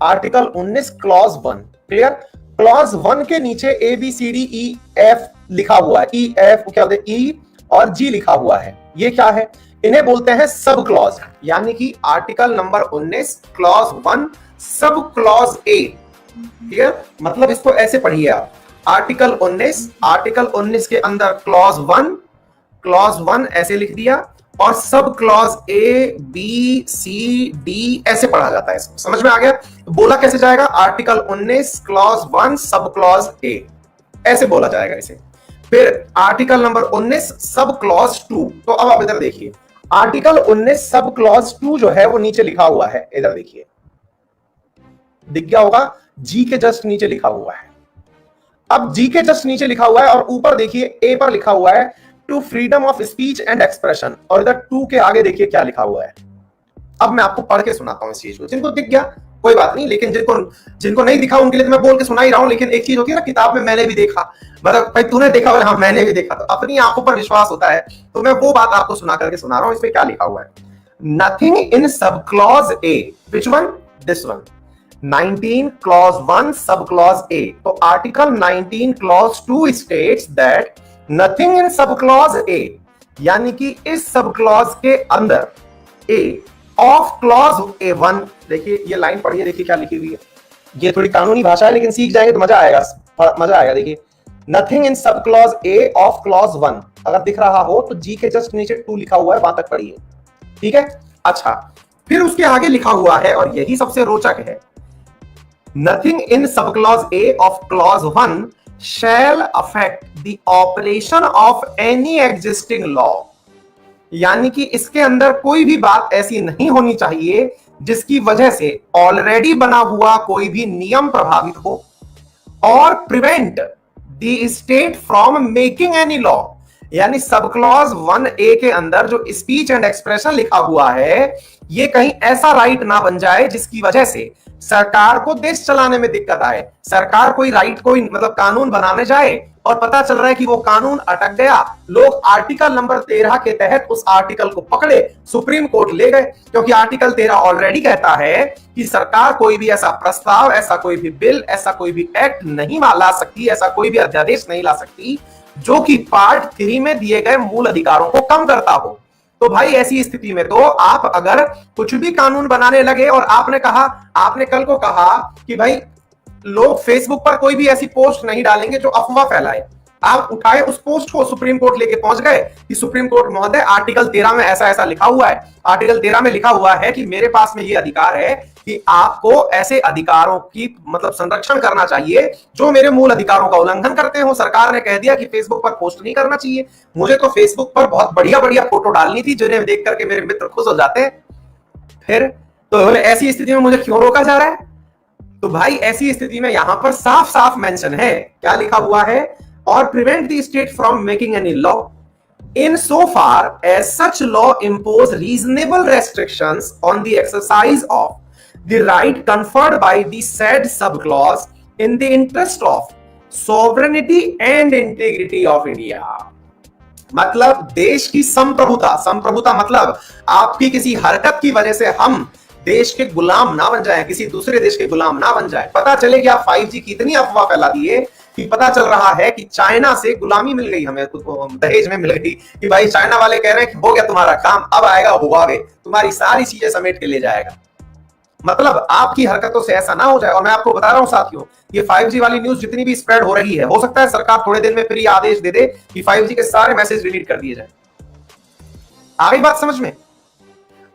Article 19 clause 1 clear. Clause 1 के नीचे ABCDEF लिखा हुआ है, EF क्या होता है, E और G लिखा हुआ है। ये क्या है, इन्हें बोलते हैं सब क्लॉज। यानी कि article number 19 clause 1 sub clause A। ठीक है, मतलब इसको ऐसे पढ़िए आप, आर्टिकल 19 के अंदर क्लॉज 1 ऐसे लिख दिया और सब क्लॉज ABCD ऐसे पढ़ा जाता है। समझ में आ गया? बोला कैसे जाएगा, article 19 clause 1 sub clause A ऐसे बोला जाएगा इसे। फिर आर्टिकल नंबर 19 सब क्लॉज 2। तो अब आप इधर देखिए, आर्टिकल 19 सब क्लॉज 2 जो है वो नीचे लिखा हुआ है, इधर देखिए दिख गया होगा, G के जस्ट नीचे लिखा हुआ है। अब G के जस्ट नीचे लिखा हुआ है और ऊपर देखिए A पर लिखा हुआ है to freedom of speech and expression, और इधर 2 के आगे देखिए क्या लिखा हुआ है। अब मैं आपको पढ़ के सुनाता हूं इस चीज को, जिनको दिख गया कोई बात नहीं, लेकिन जिनको नहीं दिखा उनके लिए तो मैं बोल के सुना ही रहा हूं। लेकिन एक चीज होती है ना, किताब में मैंने भी देखा, मतलब भाई तूने देखा और हाँ मैंने भी देखा, तो अपनी आंखों पर विश्वास होता है। तो मैं वो बात आपको सुना करके सुना रहा हूं। इसमें क्या लिखा हुआ है, nothing in sub clause A, which one, this one, 19 clause 1 sub clause A। तो article 19 clause 2 states that nothing in sub clause A, यानी कि इस सब क्लॉज के अंदर A ऑफ क्लॉज A1। देखिए ये लाइन पढ़िए, देखिए क्या लिखी हुई है। ये थोड़ी कानूनी भाषा है लेकिन सीख जाएंगे तो मजा आएगा, मजा आएगा। देखिए nothing in sub clause A of clause 1, अगर दिख रहा हो तो G के जस्ट नीचे 2 लिखा हुआ है, वहां तक पढ़िए। ठीक है, अच्छा फिर उसके आगे लिखा हुआ है और यही सबसे रोचक है, nothing in sub clause A of clause 1 shall affect the operation of any existing law। यानी कि इसके अंदर कोई भी बात ऐसी नहीं होनी चाहिए जिसकी वजह से ऑलरेडी बना हुआ कोई भी नियम प्रभावित हो, और prevent the state from making any law. यानी सब क्लॉज 1A के अंदर जो स्पीच एंड एक्सप्रेशन लिखा हुआ है, ये कहीं ऐसा राइट ना बन जाए जिसकी वजह से सरकार को देश चलाने में दिक्कत आए। सरकार कोई राइट, कोई मतलब कानून बनाने जाए और पता चल रहा है कि वो कानून अटक गया, लोग आर्टिकल नंबर 13 के तहत उस आर्टिकल को पकड़े, सुप्रीम कोर्ट ले गए, क्योंकि आर्टिकल 13 ऑलरेडी कहता है कि सरकार कोई भी ऐसा प्रस्ताव, ऐसा कोई भी बिल, ऐसा कोई भी एक्ट नहीं ला सकती, ऐसा कोई भी अध्यादेश नहीं ला सकती जो कि पार्ट 3 में दिए गए मूल अधिकारों को कम करता हो। तो भाई ऐसी स्थिति में तो आप अगर कुछ भी कानून बनाने लगे और आपने कल को कहा कि भाई लोग फेसबुक पर कोई भी ऐसी पोस्ट नहीं डालेंगे जो अफवाह फैलाए, आप उठाए उस पोस्ट को, सुप्रीम कोर्ट लेके पहुंच गए कि सुप्रीम कोर्ट महोदय आर्टिकल 13 में ऐसा ऐसा लिखा हुआ है, आर्टिकल 13 में लिखा हुआ है कि मेरे पास में ये अधिकार है कि आपको ऐसे अधिकारों की मतलब संरक्षण करना चाहिए जो मेरे मूल अधिकारों का उल्लंघन करते हो। सरकार ने कह दिया कि फेसबुक पर पोस्ट नहीं करना चाहिए। मुझे तो फेसबुक पर बहुत बढ़िया बढ़िया फोटो डालनी थी जिन्हें देख करके मेरे मित्र खुश हो जाते हैं। फिर तो ऐसी स्थिति में मुझे क्यों रोका जा रहा है? तो भाई ऐसी स्थिति में यहां पर साफ साफ मेंशन है, क्या लिखा हुआ है, और prevent the state from making any law in so far as such law impose reasonable restrictions on the exercise of the right conferred by the said subclause in the interest of sovereignty and integrity of India। मतलब देश की संप्रभुता, संप्रभुता मतलब आपकी किसी हरकत की वजह से हम देश के गुलाम ना बन जाएं, किसी दूसरे देश के गुलाम ना बन जाएं। पता चले कि आप 5G की इतनी अफवाह फैला दिए कि पता चल रहा है कि चाइना से गुलामी मिल गई, हमें दहेज में मिल गई कि भाई चाइना वाले कह रहे हैं कि हो गया तुम्हारा काम, अब आएगा हुआवे, तुम्हारी सारी चीजें समेट के ले जाएगा। मतलब आपकी हरकतों से ऐसा ना हो जाए। और मैं आपको बता रहा हूं साथियों, ये 5G वाली न्यूज जितनी भी स्प्रेड हो रही है, हो सकता है सरकार थोड़े दिन में फिर ये आदेश दे दे कि 5G के सारे मैसेज डिलीट कर दिए जाए। आ गई बात समझ में?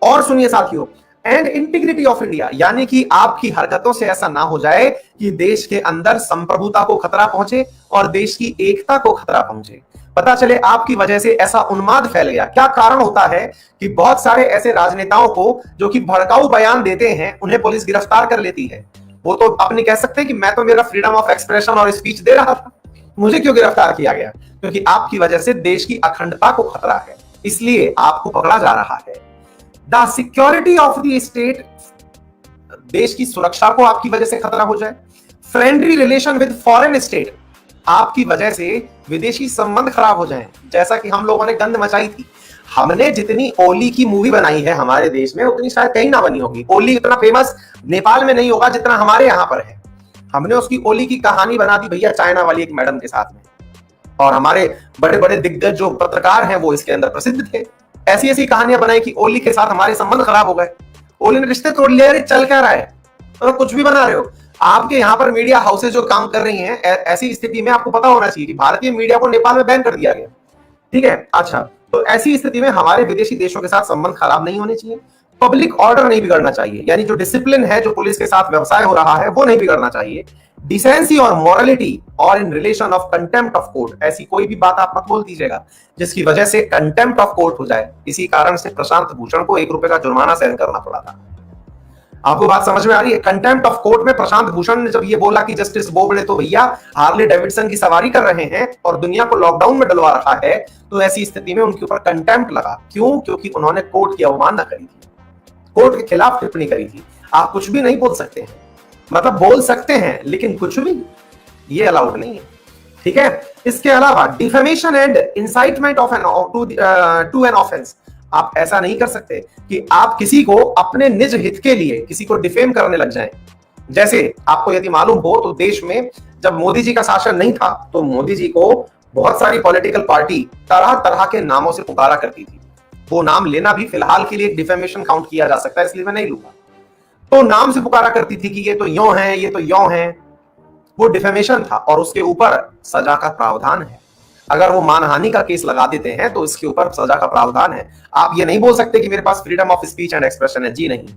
और सुनिए साथियों, एंड इंटीग्रिटी ऑफ इंडिया, यानी कि आपकी हरकतों से ऐसा ना हो जाए कि देश के अंदर संप्रभुता को खतरा पहुंचे और देश की एकता को खतरा पहुंचे। पता चले आपकी वजह से ऐसा उन्माद फैल गया। क्या कारण होता है कि बहुत सारे ऐसे राजनेताओं को जो कि भड़काऊ बयान देते हैं उन्हें पुलिस गिरफ्तार कर लेती है। वो तो अपने कह सकते हैं कि मैं तो मेरा फ्रीडम ऑफ एक्सप्रेशन और स्पीच दे रहा था, मुझे क्यों गिरफ्तार किया गया? क्योंकि आपकी वजह से देश की अखंडता को खतरा है, इसलिए आपको पकड़ा जा रहा है। The security of the state, देश की सुरक्षा को आपकी वजह से खतरा हो जाए। Friendly relation with foreign state, आपकी वजह से विदेशी संबंध खराब हो जाएं, जैसा कि हम लोगों ने गंद मचाई थी। हमने जितनी ओली की मूवी बनाई है हमारे देश में उतनी शायद कहीं ना बनी होगी। ओली इतना फेमस नेपाल में नहीं होगा जितना हमारे यहां पर है। हमने उसकी ओली की कहानी बना दी भैया चाइना वाली एक मैडम के साथ में, और हमारे बड़े बड़े दिग्गज जो पत्रकार हैं वो इसके अंदर प्रसिद्ध थे। ऐसी ऐसी कहानियां बनाई कि ओली के साथ हमारे संबंध खराब हो गए, ओली ने रिश्ते तोड़ लिया। चल क्या रहा है? तो कुछ भी बना रहे हो। आपके यहाँ पर मीडिया हाउसेज जो काम कर रही हैं, ऐसी स्थिति में आपको पता होना चाहिए कि भारतीय मीडिया को नेपाल में बैन कर दिया गया। ठीक है, अच्छा, तो ऐसी स्थिति में हमारे विदेशी देशों के साथ संबंध खराब नहीं होने चाहिए। पब्लिक ऑर्डर नहीं बिगड़ना चाहिए, यानी जो डिसिप्लिन है, जो पुलिस के साथ व्यवसाय हो रहा है, वो नहीं बिगड़ना चाहिए। डिसेंसी और मॉरलिटी और in relation of contempt of court, ऐसी कोई भी बात आप मत बोल दीजिएगा जिसकी वजह से कंटेम्प्ट ऑफ कोर्ट हो जाए। इसी कारण से प्रशांत भूषण को ₹1 का जुर्माना सहन करना पड़ा था। आपको बात समझ में आ रही है? कंटेम्प्ट ऑफ कोर्ट में प्रशांत भूषण ने जब ये बोला कि जस्टिस बोबड़े तो भैया हार्ले डेविडसन की सवारी कर रहे हैं और दुनिया को लॉकडाउन में डलवा रखा है, तो ऐसी स्थिति में उनके ऊपर कंटेम्प्ट लगा। क्यों? क्योंकि उन्होंने कोर्ट की अवमानना करी थी, कोर्ट के खिलाफ टिप्पणी करी थी। आप कुछ भी नहीं बोल सकते हैं, मतलब बोल सकते हैं लेकिन कुछ भी ये अलाउड नहीं है। ठीक है, इसके अलावा defamation and incitement of to an offence, आप ऐसा नहीं कर सकते कि आप किसी को अपने निज हित के लिए किसी को डिफेम करने लग जाएं। जैसे आपको यदि मालूम हो तो देश में जब मोदी जी का शासन नहीं था तो मोदी जी को बहुत सारी पॉलिटिकल पार्टी तरह तरह के नामों से पुकारा करती थी। वो नाम लेना भी फिलहाल के लिए डिफेमेशन काउंट किया जा सकता है, इसलिए मैं नहीं लूंगा। तो नाम से पुकारा करती थी कि ये तो यों है, ये तो यों है, वो डिफेमेशन था और उसके ऊपर सजा का प्रावधान है। अगर वो मानहानि का केस लगा देते हैं तो इसके ऊपर सजा का प्रावधान है। आप ये नहीं बोल सकते कि मेरे पास freedom of speech and expression है, जी नहीं।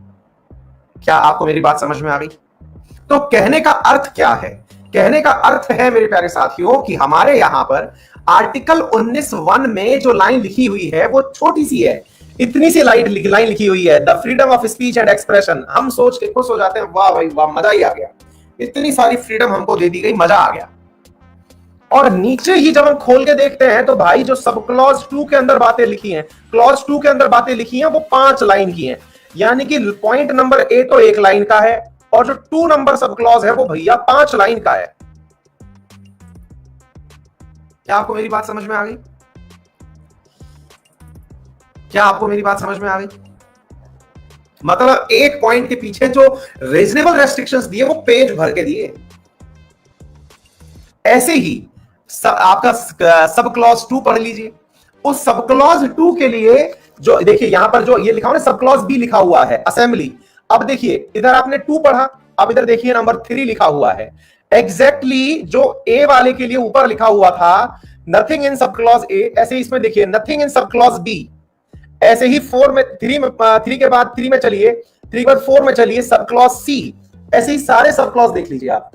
क्या आपको मेरी बात समझ में आ गई? तो कहने का अर्थ क्या है? कहने का अर्थ है मेरे प्यारे साथियों कि हमारे यहां पर आर्टिकल 19(1) में जो लाइन लिखी हुई है वो छोटी सी है, इतनी सी लाइन लिखी हुई है, the freedom of speech and expression. हम सोच के खुश हो जाते हैं, वाह भाई वाह, मजा ही आ गया, इतनी सारी फ्रीडम हमको दे दी गई, मजा आ गया। और नीचे ही जब हम खोल के देखते हैं तो भाई जो सब क्लॉज 2 के अंदर बातें लिखी हैं, क्लॉज 2 के अंदर बातें लिखी हैं वो 5 लाइन की हैं, यानी कि पॉइंट नंबर ए तो 1 लाइन का है और जो 2 नंबर सब क्लॉज है वो भैया 5 लाइन का है। क्या आपको मेरी बात समझ में आ गई? क्या आपको मेरी बात समझ में आ गई? मतलब एक पॉइंट के पीछे जो रीजनेबल रेस्ट्रिक्शंस दिए वो पेज भर के दिए। ऐसे ही आपका सब क्लॉज 2 पढ़ लीजिए। उस सब क्लॉज 2 के लिए जो देखिए यहां पर जो ये लिखा हुआ है सब क्लॉज बी लिखा हुआ है असेंबली। अब देखिए इधर आपने 2 पढ़ा, अब इधर देखिए नंबर 3 लिखा हुआ है एग्जैक्टली जो ए वाले के लिए ऊपर लिखा हुआ था nothing in sub clause A, ऐसे ही इसमें देखिए nothing in sub clause B, ऐसे ही 4 में 3 में 3 के बाद 3 में चलिए, 3 के बाद 4 में चलिए सब क्लॉज सी, ऐसे ही सारे सब क्लॉज देख लीजिए आप,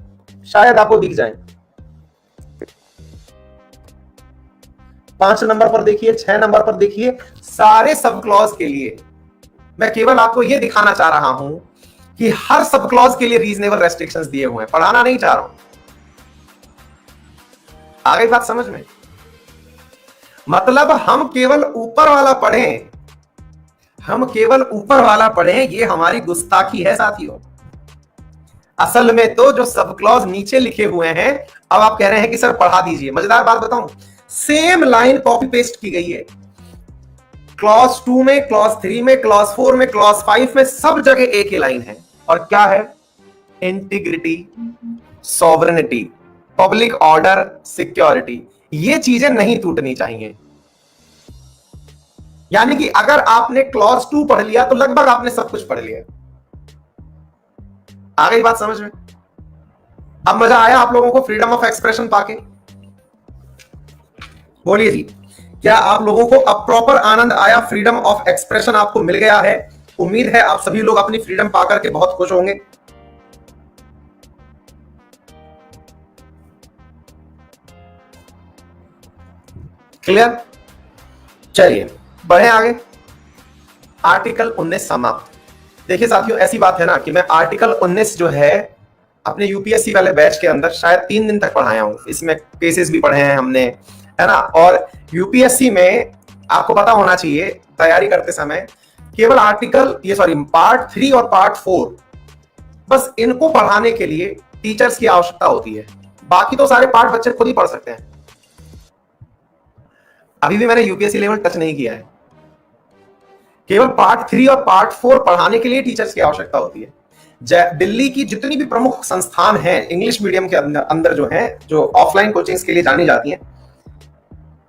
शायद आपको दिख जाए। 5 नंबर पर देखिए, 6 नंबर पर देखिए, सारे सब क्लॉज के लिए मैं केवल आपको यह दिखाना चाह रहा हूं कि हर सब क्लॉज के लिए रीजनेबल रेस्ट्रिक्शंस दिए हुए हैं, पढ़ाना नहीं चाह रहा हूं। आ गई बात समझ में? मतलब हम केवल ऊपर वाला पढ़ें, हम केवल ऊपर वाला पढ़ें, ये हमारी गुस्ताखी है साथियों। असल में तो जो सब क्लॉज नीचे लिखे हुए हैं, अब आप कह रहे हैं कि सर पढ़ा दीजिए। मजेदार बात बताऊं, सेम लाइन कॉपी पेस्ट की गई है, क्लॉज 2 में, क्लॉज 3 में, क्लॉज 4 में, क्लॉज 5 में, सब जगह एक ही लाइन है। और क्या है? Integrity, sovereignty, public order, security, ये चीजें नहीं टूटनी चाहिए। यानी कि अगर आपने क्लॉज 2 पढ़ लिया तो लगभग आपने सब कुछ पढ़ लिया। आ गई बात समझ में? अब मजा आया आप लोगों को फ्रीडम ऑफ एक्सप्रेशन पाके? बोलिए जी, क्या आप लोगों को अब प्रॉपर आनंद आया? फ्रीडम ऑफ एक्सप्रेशन आपको मिल गया है? उम्मीद है आप सभी लोग अपनी फ्रीडम पाकर के बहुत खुश होंगे। क्लियर? चलिए बढ़े आगे। आर्टिकल 19 समाप्त। देखिए साथियों, ऐसी बात है ना कि मैं आर्टिकल 19 जो है अपने यूपीएससी वाले बैच के अंदर शायद 3 दिन तक पढ़ाया हूं। इसमें केसेस भी पढ़े हैं हमने, है ना। और यूपीएससी में आपको पता होना चाहिए तैयारी करते समय केवल पार्ट 3 और पार्ट 4, बस इनको पढ़ाने के लिए टीचर्स की आवश्यकता होती है। बाकी तो सारे पार्ट बच्चे खुद ही पढ़ सकते हैं। अभी भी मैंने यूपीएससी लेवल टच नहीं किया है। केवल पार्ट 3 और पार्ट 4 पढ़ाने के लिए टीचर्स की आवश्यकता होती है। दिल्ली की जितनी भी प्रमुख संस्थान हैं इंग्लिश मीडियम के अंदर जो हैं, जो ऑफलाइन कोचिंग्स के लिए जानी जाती हैं,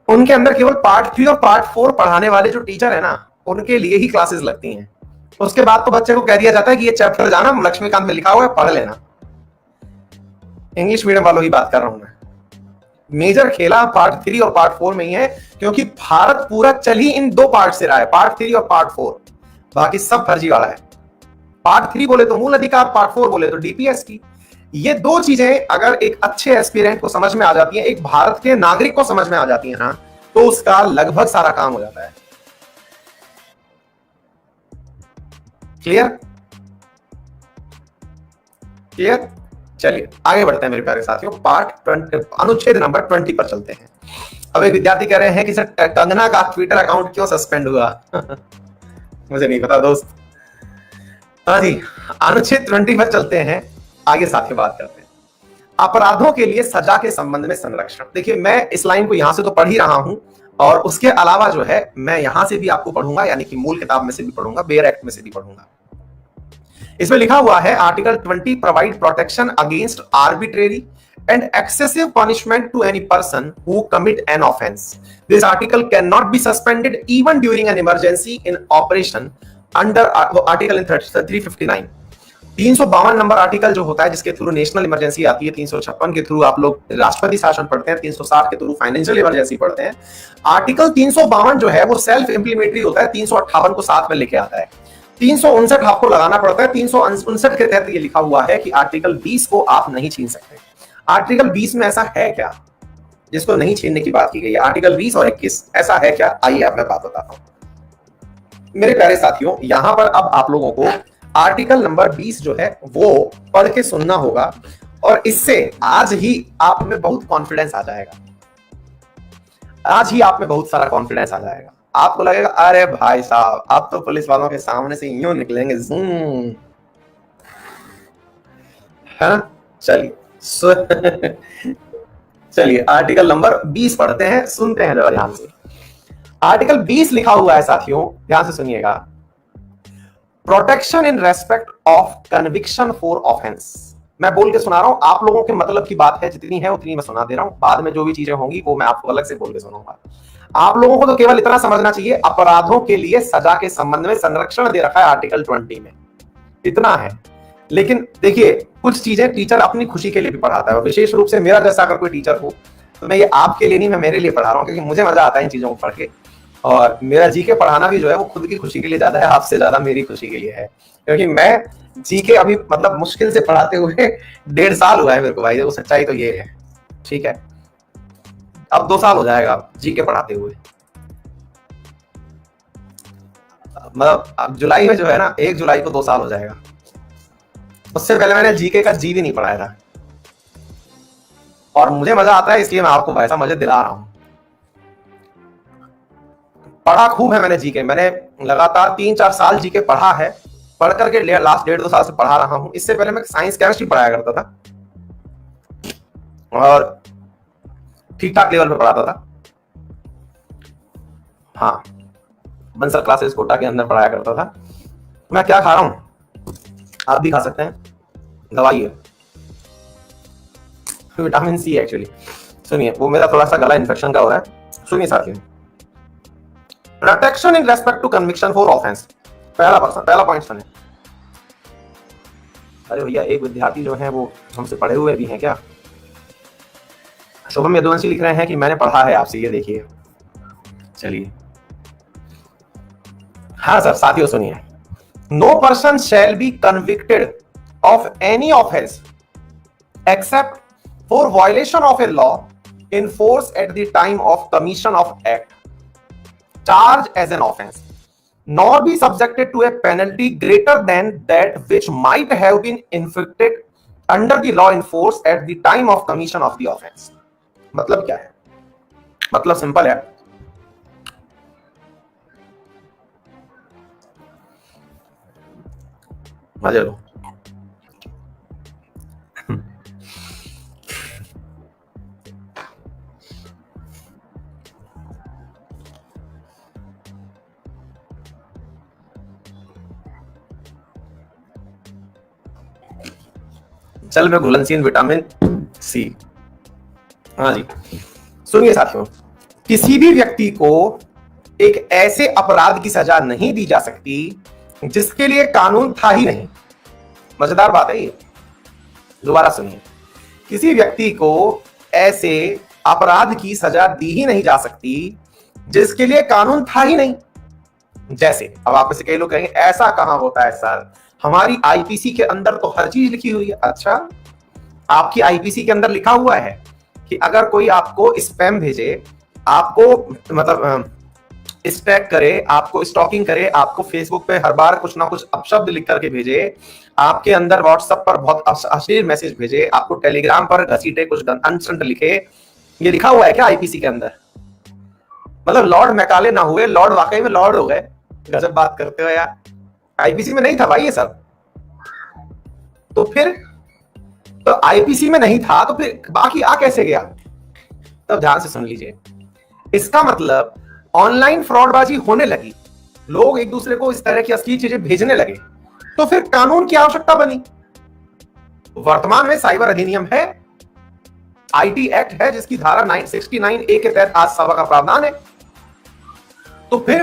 उनके अंदर केवल पार्ट 3 और पार्ट 4 पढ़ाने वाले जो टीचर है ना, उनके लिए ही क्लासेस लगती हैं। उसके बाद तो बच्चे को कह दिया जाता है कि ये चैप्टर जाना लक्ष्मीकांत में लिखा हुआ है, पढ़ लेना। इंग्लिश मीडियम वालों ही बात कर रहा हूं मैं। मेजर खेला पार्ट 3 और पार्ट 4 में ही है, क्योंकि भारत पूरा चल ही इन 2 पार्ट से रहा है, पार्ट 3 और पार्ट 4। बाकी सब फर्जीवाड़ा है। पार्ट 3 बोले तो मूल अधिकार, पार्ट 4 बोले तो डीपीएस की। ये 2 चीजें अगर एक अच्छे एस्पिरेंट को समझ में आ जाती हैं, एक भारत के नागरिक को समझ में आ जाती है ना, तो उसका लगभग सारा काम हो जाता है। क्लियर? क्लियर? चलिए आगे बढ़ते हैं मेरे प्यारे साथियों। अनुच्छेद नंबर 20 पर चलते हैं। अब एक विद्यार्थी कह रहे हैं कि सर कंगना का ट्विटर अकाउंट क्यों सस्पेंड हुआ? मुझे नहीं पता दोस्त। हाँ जी, अनुच्छेद 20 पर चलते हैं, आगे साथियों बात करते हैं। अपराधों के लिए सजा के संबंध में संरक्षण। देखिए, मैं इस लाइन को यहां से तो पढ़ ही रहा हूं, और उसके अलावा जो है मैं यहां से भी आपको पढ़ूंगा, यानी कि मूल किताब में से भी पढ़ूंगा, बेयर एक्ट में से भी पढ़ूंगा। इसमें लिखा हुआ है article 20 provide protection against arbitrary and excessive punishment to any person who commit an offense. This article cannot be suspended even during an emergency in operation under article in 359. 352 number article जो होता है, जिसके through national emergency आती है, 356 के through आप लोग राष्ट्रपति शासन पढ़ते हैं, 360 के थ्रू फाइनेंशियल इमरजेंसी पढ़ते हैं। आर्टिकल 352 जो है वो सेल्फ इंप्लीमेंटरी होता है, 358 को साथ में लेके आता है। 359 आपको लगाना पड़ता है। 359 के तहत ये लिखा हुआ है कि आर्टिकल 20 को आप नहीं छीन सकते। आर्टिकल 20 में ऐसा है क्या जिसको नहीं छीनने की बात की गई है? आर्टिकल 20 और 21 ऐसा है क्या? आइए अब मैं बात बताता हूं मेरे प्यारे साथियों। यहां पर अब आप लोगों को आर्टिकल नंबर 20 जो है वो पढ़ के सुनना होगा, और इससे आज ही आप में बहुत कॉन्फिडेंस आ जाएगा। आज ही आप में बहुत सारा कॉन्फिडेंस आ जाएगा। आपको लगेगा अरे भाई साहब, आप तो पुलिस वालों के सामने से यूं निकलेंगे, है। चलिए चलिए आर्टिकल नंबर 20 पढ़ते हैं, सुनते हैं जरा ध्यान से। आर्टिकल 20 लिखा हुआ है साथियों, ध्यान से सुनिएगा। Protection in respect of conviction for offence. मैं बोल के सुना रहा हूं, आप लोगों के मतलब की बात है, जितनी है उतनी मैं सुना दे रहा हूं। बाद में जो भी चीजें होंगी वो मैं आपको अलग से बोल के सुनाऊंगा। आप लोगों को तो केवल इतना समझना चाहिए, अपराधों के लिए सजा के संबंध में संरक्षण दे रखा है आर्टिकल 20 में, इतना है। लेकिन देखिए, कुछ चीजें टीचर अपनी खुशी के लिए भी पढ़ाता है, विशेष रूप से मेरा जैसा अगर कोई टीचर हो तो मैं ये आपके लिए नहीं, मैं मेरे लिए पढ़ा रहा हूँ, क्योंकि मुझे मजा आता है इन चीजों को पढ़ के। और मेरा जीके पढ़ाना भी जो है वो खुद की खुशी के लिए ज्यादा है, आपसे ज्यादा मेरी खुशी के लिए है, क्योंकि मैं जीके अभी मतलब मुश्किल से पढ़ाते हुए 1.5 साल हुआ है मेरे को भाई, वो सच्चाई तो ये है। ठीक है, अब 2 साल हो जाएगा जीके पढ़ाते हुए, मतलब अब जुलाई में जो है ना, 1 जुलाई को 2 साल हो जाएगा। उससे पहले मैंने जीके का जी भी नहीं पढ़ाया था, और मुझे मजा आता है इसलिए मैं आपको ऐसा मजे दिला रहा हूं। पढ़ा खूब है मैंने जीके, मैंने लगातार 3-4 साल जीके पढ़ा है, पढ़ करके लास्ट 1.5-2 साल से पढ़ा रहा हूं। इससे पहले मैं साइंस केमिस्ट्री पढ़ाया करता था और ठीक ठाक लेवल पे पढ़ाता था। हाँ, बंसर क्लासेस कोटा के अंदर पढ़ाया करता था। मैं क्या खा रहा हूं आप भी खा सकते हैं, दवाई है, विटामिन सी एक्चुअली। सुनिए, वो मेरा थोड़ा सा गला इन्फेक्शन का हो रहा है, सुनिए साथियों। Protection in respect to conviction for offence, पहला पॉइंट सुने। अरे भैया, एक विद्यार्थी जो है वो हमसे पढ़े हुए भी हैं क्या? शुभम यदुवंशी लिख रहे हैं कि मैंने पढ़ा है आपसे, ये देखिए। चलिए, हाँ सर, साथियों सुनिए। No person shall be convicted of any offence except for violation of a law in force at the time of commission of act charged as an offense, nor be subjected to a penalty greater than that which might have been inflicted under the law in force at the time of commission of the offense। मतलब क्या है? मतलब simple है, मजे लो। जल में घुलनशील vitamin C. हाँ जी, सुनिए साथियों, किसी भी व्यक्ति को एक ऐसे अपराध की सजा नहीं दी जा सकती जिसके लिए कानून था ही नहीं। मजेदार बात है ये, दोबारा सुनिए। किसी व्यक्ति को ऐसे अपराध की सजा दी ही नहीं जा सकती जिसके लिए कानून था ही नहीं। जैसे अब आप में से कई लोग कहेंगे ऐसा कहां होता है सर, हमारी आईपीसी के अंदर तो हर चीज लिखी हुई है। अच्छा, आपकी आईपीसी के अंदर लिखा हुआ है कि अगर कोई आपको स्पैम भेजे, आपको मतलब स्टैक करे, आपको स्टॉकिंग करे, आपको फेसबुक पे हर बार कुछ ना कुछ अपशब्द लिख करके भेजे, आपके अंदर व्हाट्सएप पर बहुत अश्लील मैसेज भेजे, आपको टेलीग्राम पर घसीटे कुछ अनसंट लिखे, ये लिखा हुआ है क्या आईपीसी के अंदर? मतलब लॉर्ड मैकाले ना हुए, लॉर्ड वाकई में लॉर्ड हो गए। गजब बात करते हो यार, आईपीसी में नहीं था भाई ये सब। तो फिर तो आईपीसी में नहीं था तो फिर बाकी आ कैसे गया? तब ध्यान से सुन लीजिए, इसका मतलब ऑनलाइन फ्रॉडबाजी होने लगी, लोग एक दूसरे को इस तरह की असली चीजें भेजने लगे, तो फिर कानून की आवश्यकता बनी। वर्तमान में साइबर अधिनियम है, आईटी एक्ट है जिसकी धारा 969A के तहत आज सभा का प्रावधान है। तो फिर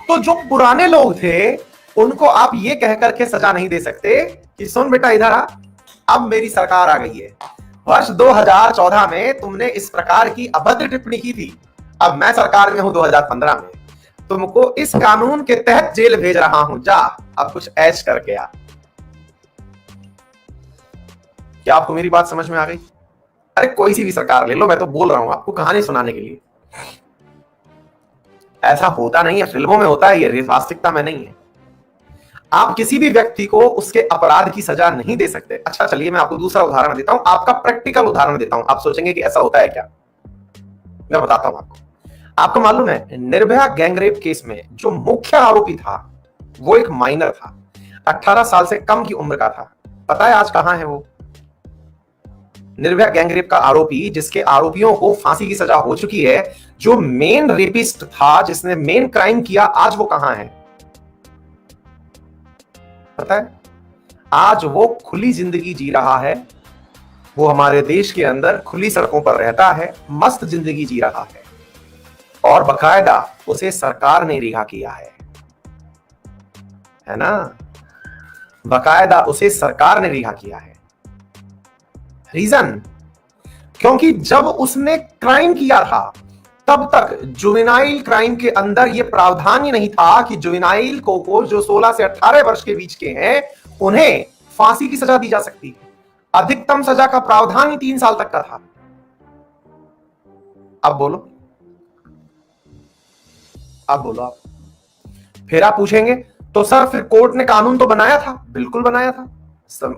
तो जो पुराने लोग थे उनको आप ये कह करके सजा नहीं दे सकते कि सुन बेटा इधर आ, अब मेरी सरकार आ गई है, वर्ष 2014 में तुमने इस प्रकार की अभद्र टिप्पणी की थी, अब मैं सरकार में हूं 2015 में, तुमको इस कानून के तहत जेल भेज रहा हूं, जा अब कुछ ऐश करके आ। क्या आपको मेरी बात समझ में आ गई? अरे कोई सी भी सरकार ले लो, मैं तो बोल रहा हूं आपको कहानी सुनाने के लिए। ऐसा होता नहीं है, फिल्मों में होता है, ये वास्तविकता में नहीं है। आप किसी भी व्यक्ति को उसके अपराध की सजा नहीं दे सकते। अच्छा चलिए, मैं आपको दूसरा उदाहरण देता हूं, आपका प्रैक्टिकल उदाहरण देता हूं। आप सोचेंगे कि ऐसा होता है क्या, मैं बताता हूं आपको। आपको मालूम है निर्भया गैंगरेप केस में जो मुख्य आरोपी था वो एक माइनर था, 18 साल से कम की उम्र का था। पता है आज कहां है वो? निर्भया गैंगरेप का आरोपी, जिसके आरोपियों को फांसी की सजा हो चुकी है, जो मेन रेपिस्ट था, जिसने मेन क्राइम किया, आज वो कहां है पता है? आज वो खुली जिंदगी जी रहा है, वो हमारे देश के अंदर खुली सड़कों पर रहता है, मस्त जिंदगी जी रहा है, और बकायदा उसे सरकार ने रिहा किया है ना। बाकायदा उसे सरकार ने रिहा किया है। रीजन, क्योंकि जब उसने क्राइम किया था तब तक जुवेनाइल क्राइम के अंदर यह प्रावधान ही नहीं था कि जुवेनाइल को जो 16 से 18 वर्ष के बीच के हैं उन्हें फांसी की सजा दी जा सकती है। अधिकतम सजा का प्रावधान ही 3 साल तक का था। अब बोलो, अब बोलो आप। फिर आप पूछेंगे तो सर फिर कोर्ट ने कानून तो बनाया था। बिल्कुल बनाया था,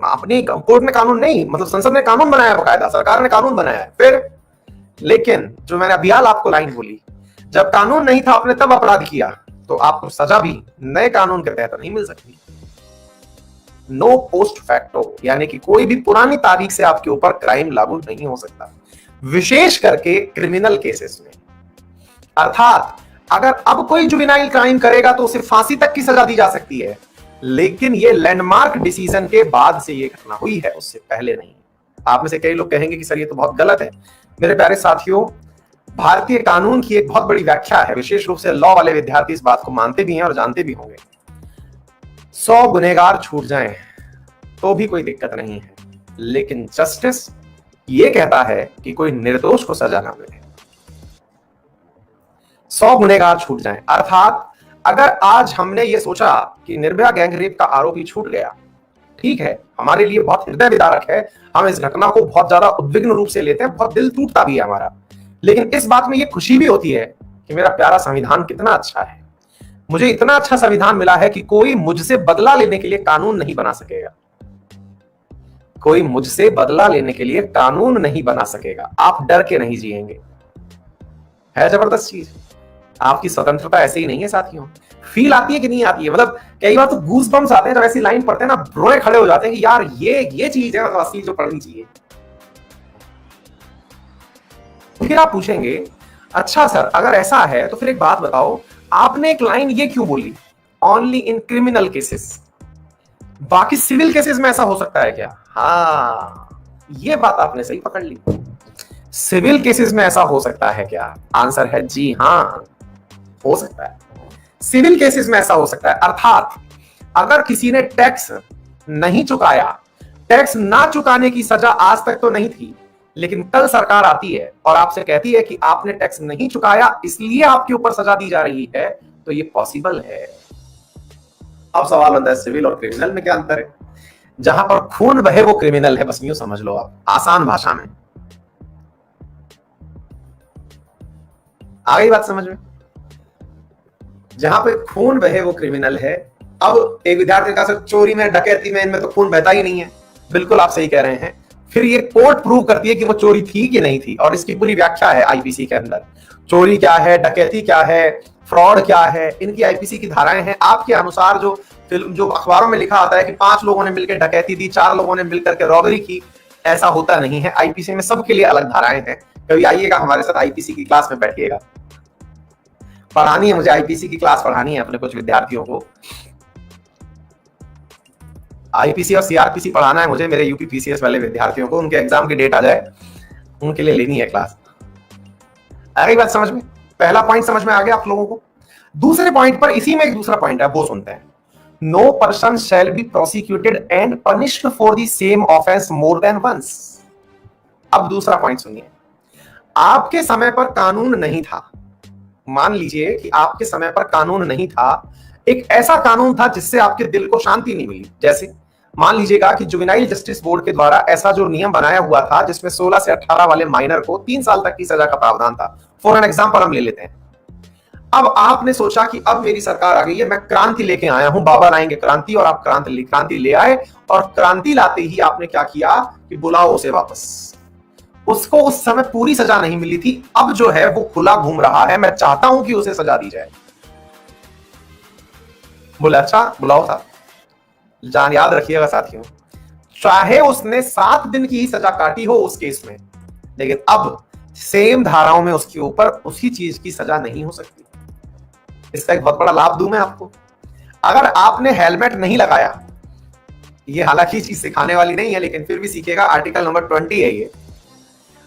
अपनी कोर्ट ने कानून नहीं, मतलब संसद ने कानून बनाया, बकायदा सरकार ने कानून बनाया है। फिर लेकिन जो मैंने अभी हाल आपको लाइन बोली, जब कानून नहीं था आपने तब अपराध किया तो आपको सजा भी नए कानून के तहत नहीं मिल सकती। नो पोस्ट फैक्टो, यानी कि कोई भी पुरानी तारीख से आपके ऊपर क्राइम लागू नहीं हो सकता, विशेष करके क्रिमिनल केसेस में। अर्थात अगर अब कोई जुवेनाइल क्राइम करेगा तो उसे फांसी तक की सजा दी जा सकती है, लेकिन ये लैंडमार्क डिसीजन के बाद से ये घटना हुई है, उससे पहले नहीं। आप में से कई लोग कहेंगे कि सर ये तो बहुत गलत है। मेरे प्यारे साथियों, भारतीय कानून की एक बहुत बड़ी व्याख्या है, विशेष रूप से लॉ वाले विद्यार्थी इस बात को मानते भी हैं और जानते भी होंगे। 100 गुनहगार छूट जाएं तो भी कोई दिक्कत नहीं है, लेकिन जस्टिस ये कहता है कि कोई निर्दोष को सजा ना मिले। 100 गुनहगार छूट जाएं, अर्थात अगर आज हमने ये सोचा कि निर्भया गैंग रेप का आरोपी छूट गया, ठीक है, हमारे लिए बहुत हृदय विदारक है, हम इस घटना को बहुत ज्यादा उद्विग्न रूप से लेते हैं, बहुत दिल टूटता भी है हमारा, लेकिन इस बात में ये खुशी भी होती है कि मेरा प्यारा संविधान कितना अच्छा है। मुझे इतना अच्छा संविधान मिला है कि कोई मुझसे बदला लेने के लिए कानून नहीं बना सकेगा, कोई मुझसे बदला लेने के लिए कानून नहीं बना सकेगा। आप डर के नहीं जिएंगे। है जबरदस्त चीज। आपकी स्वतंत्रता ऐसे ही नहीं है साथियों। फील आती है कि नहीं आती है? मतलब कई बार तो गूज बम्स आते हैं जब ऐसी लाइन पढ़ते हैं ना, रोए खड़े हो जाते हैं कि यार ये चीज है मतलब असली जो पढ़नी चाहिए। फिर आप पूछेंगे अच्छा सर अगर ऐसा है तो फिर एक बात बताओ, आपने एक लाइन ये क्यों बोली, ओनली इन क्रिमिनल केसेस, बाकी सिविल केसेस में ऐसा हो सकता है क्या? हाँ, ये बात आपने सही पकड़ ली। सिविल केसेस में ऐसा हो सकता है क्या? आंसर है जी हाँ, हो सकता है। सिविल केसेस में ऐसा हो सकता है, अर्थात अगर किसी ने टैक्स नहीं चुकाया, टैक्स ना चुकाने की सजा आज तक तो नहीं थी, लेकिन कल सरकार आती है और आपसे कहती है कि आपने टैक्स नहीं चुकाया इसलिए आपके ऊपर सजा दी जा रही है, तो ये पॉसिबल है। अब सवाल बनता है सिविल और क्रिमिनल में क्या अंतर है? जहां पर खून बहे वो क्रिमिनल है, बस यूं समझ लो आप, आसान भाषा में। आ गई बात समझ में? जहां पे खून बहे वो क्रिमिनल है। अब एक विद्यार्थी का चोरी में, डकैती में, इनमें तो खून बहता ही नहीं है। बिल्कुल आप सही कह रहे हैं। फिर ये कोर्ट प्रूव करती है कि वो चोरी थी कि नहीं थी, और इसकी पूरी व्याख्या है आईपीसी के अंदर। चोरी क्या है, डकैती क्या है, फ्रॉड क्या है, इनकी आईपीसी की धाराएं हैं। आपके अनुसार जो अखबारों में लिखा आता है कि 5 लोगों ने मिलकर डकैती दी, 4 लोगों ने मिलकर के रॉबरी की, ऐसा होता नहीं है। आईपीसी में सबके लिए अलग धाराएं हैं। कभी आइएगा हमारे साथ आईपीसी की क्लास में बैठिएगा, पढ़ानी है मुझे, आईपीसी की क्लास पढ़ानी है अपने कुछ विद्यार्थियों को। आईपीसी और सीआरपीसी पढ़ाना है मुझे मेरे यूपी पीसीएस वाले विद्यार्थियों को, उनके एग्जाम की डेट आ जाए, उनके लिए लेनी है क्लास। आ गई बात समझ में? पहला पॉइंट समझ में आ गया आप लोगों को। दूसरे पॉइंट पर, इसी में एक दूसरा पॉइंट है, वो सुनते हैं। No person shall be prosecuted and punished for the same offence more than once. अब दूसरा पॉइंट सुनिए। आपके समय पर कानून नहीं था, मान लीजिए कि आपके समय पर कानून नहीं था, एक ऐसा कानून था जिससे आपके दिल को शांति नहीं मिली। जैसे मान लीजिएगा कि जुवेनाइल जस्टिस बोर्ड के द्वारा ऐसा जो नियम बनाया हुआ था जिसमें 16 से 18 वाले माइनर को 3 साल तक की सजा का प्रावधान था। फॉर एन एग्जांपल हम ले लेते हैं। अब आपने सोचा कि अब मेरी सरकार आ गई है, मैं क्रांति लेके आया हूं, बाबा लाएंगे क्रांति, और आप क्रांति ले आए, और क्रांति लाते ही आपने क्या किया कि बुलाओ उसे वापस। उसको उस समय पूरी सजा नहीं मिली थी, अब जो है वो खुला घूम रहा है, मैं चाहता हूं कि उसे सजा दी जाए। बोले अच्छा बुलाओ था। जान याद रखिएगा साथियों, चाहे उसने 7 दिन की ही सजा काटी हो उस केस में, लेकिन अब सेम धाराओं में उसके ऊपर उसी चीज की सजा नहीं हो सकती। इसका एक बहुत बड़ा लाभ दूं मैं आपको। अगर आपने हेलमेट नहीं लगाया, ये हालांकि चीज सिखाने वाली नहीं है लेकिन फिर भी सीखेगा, आर्टिकल नंबर 20 है ये।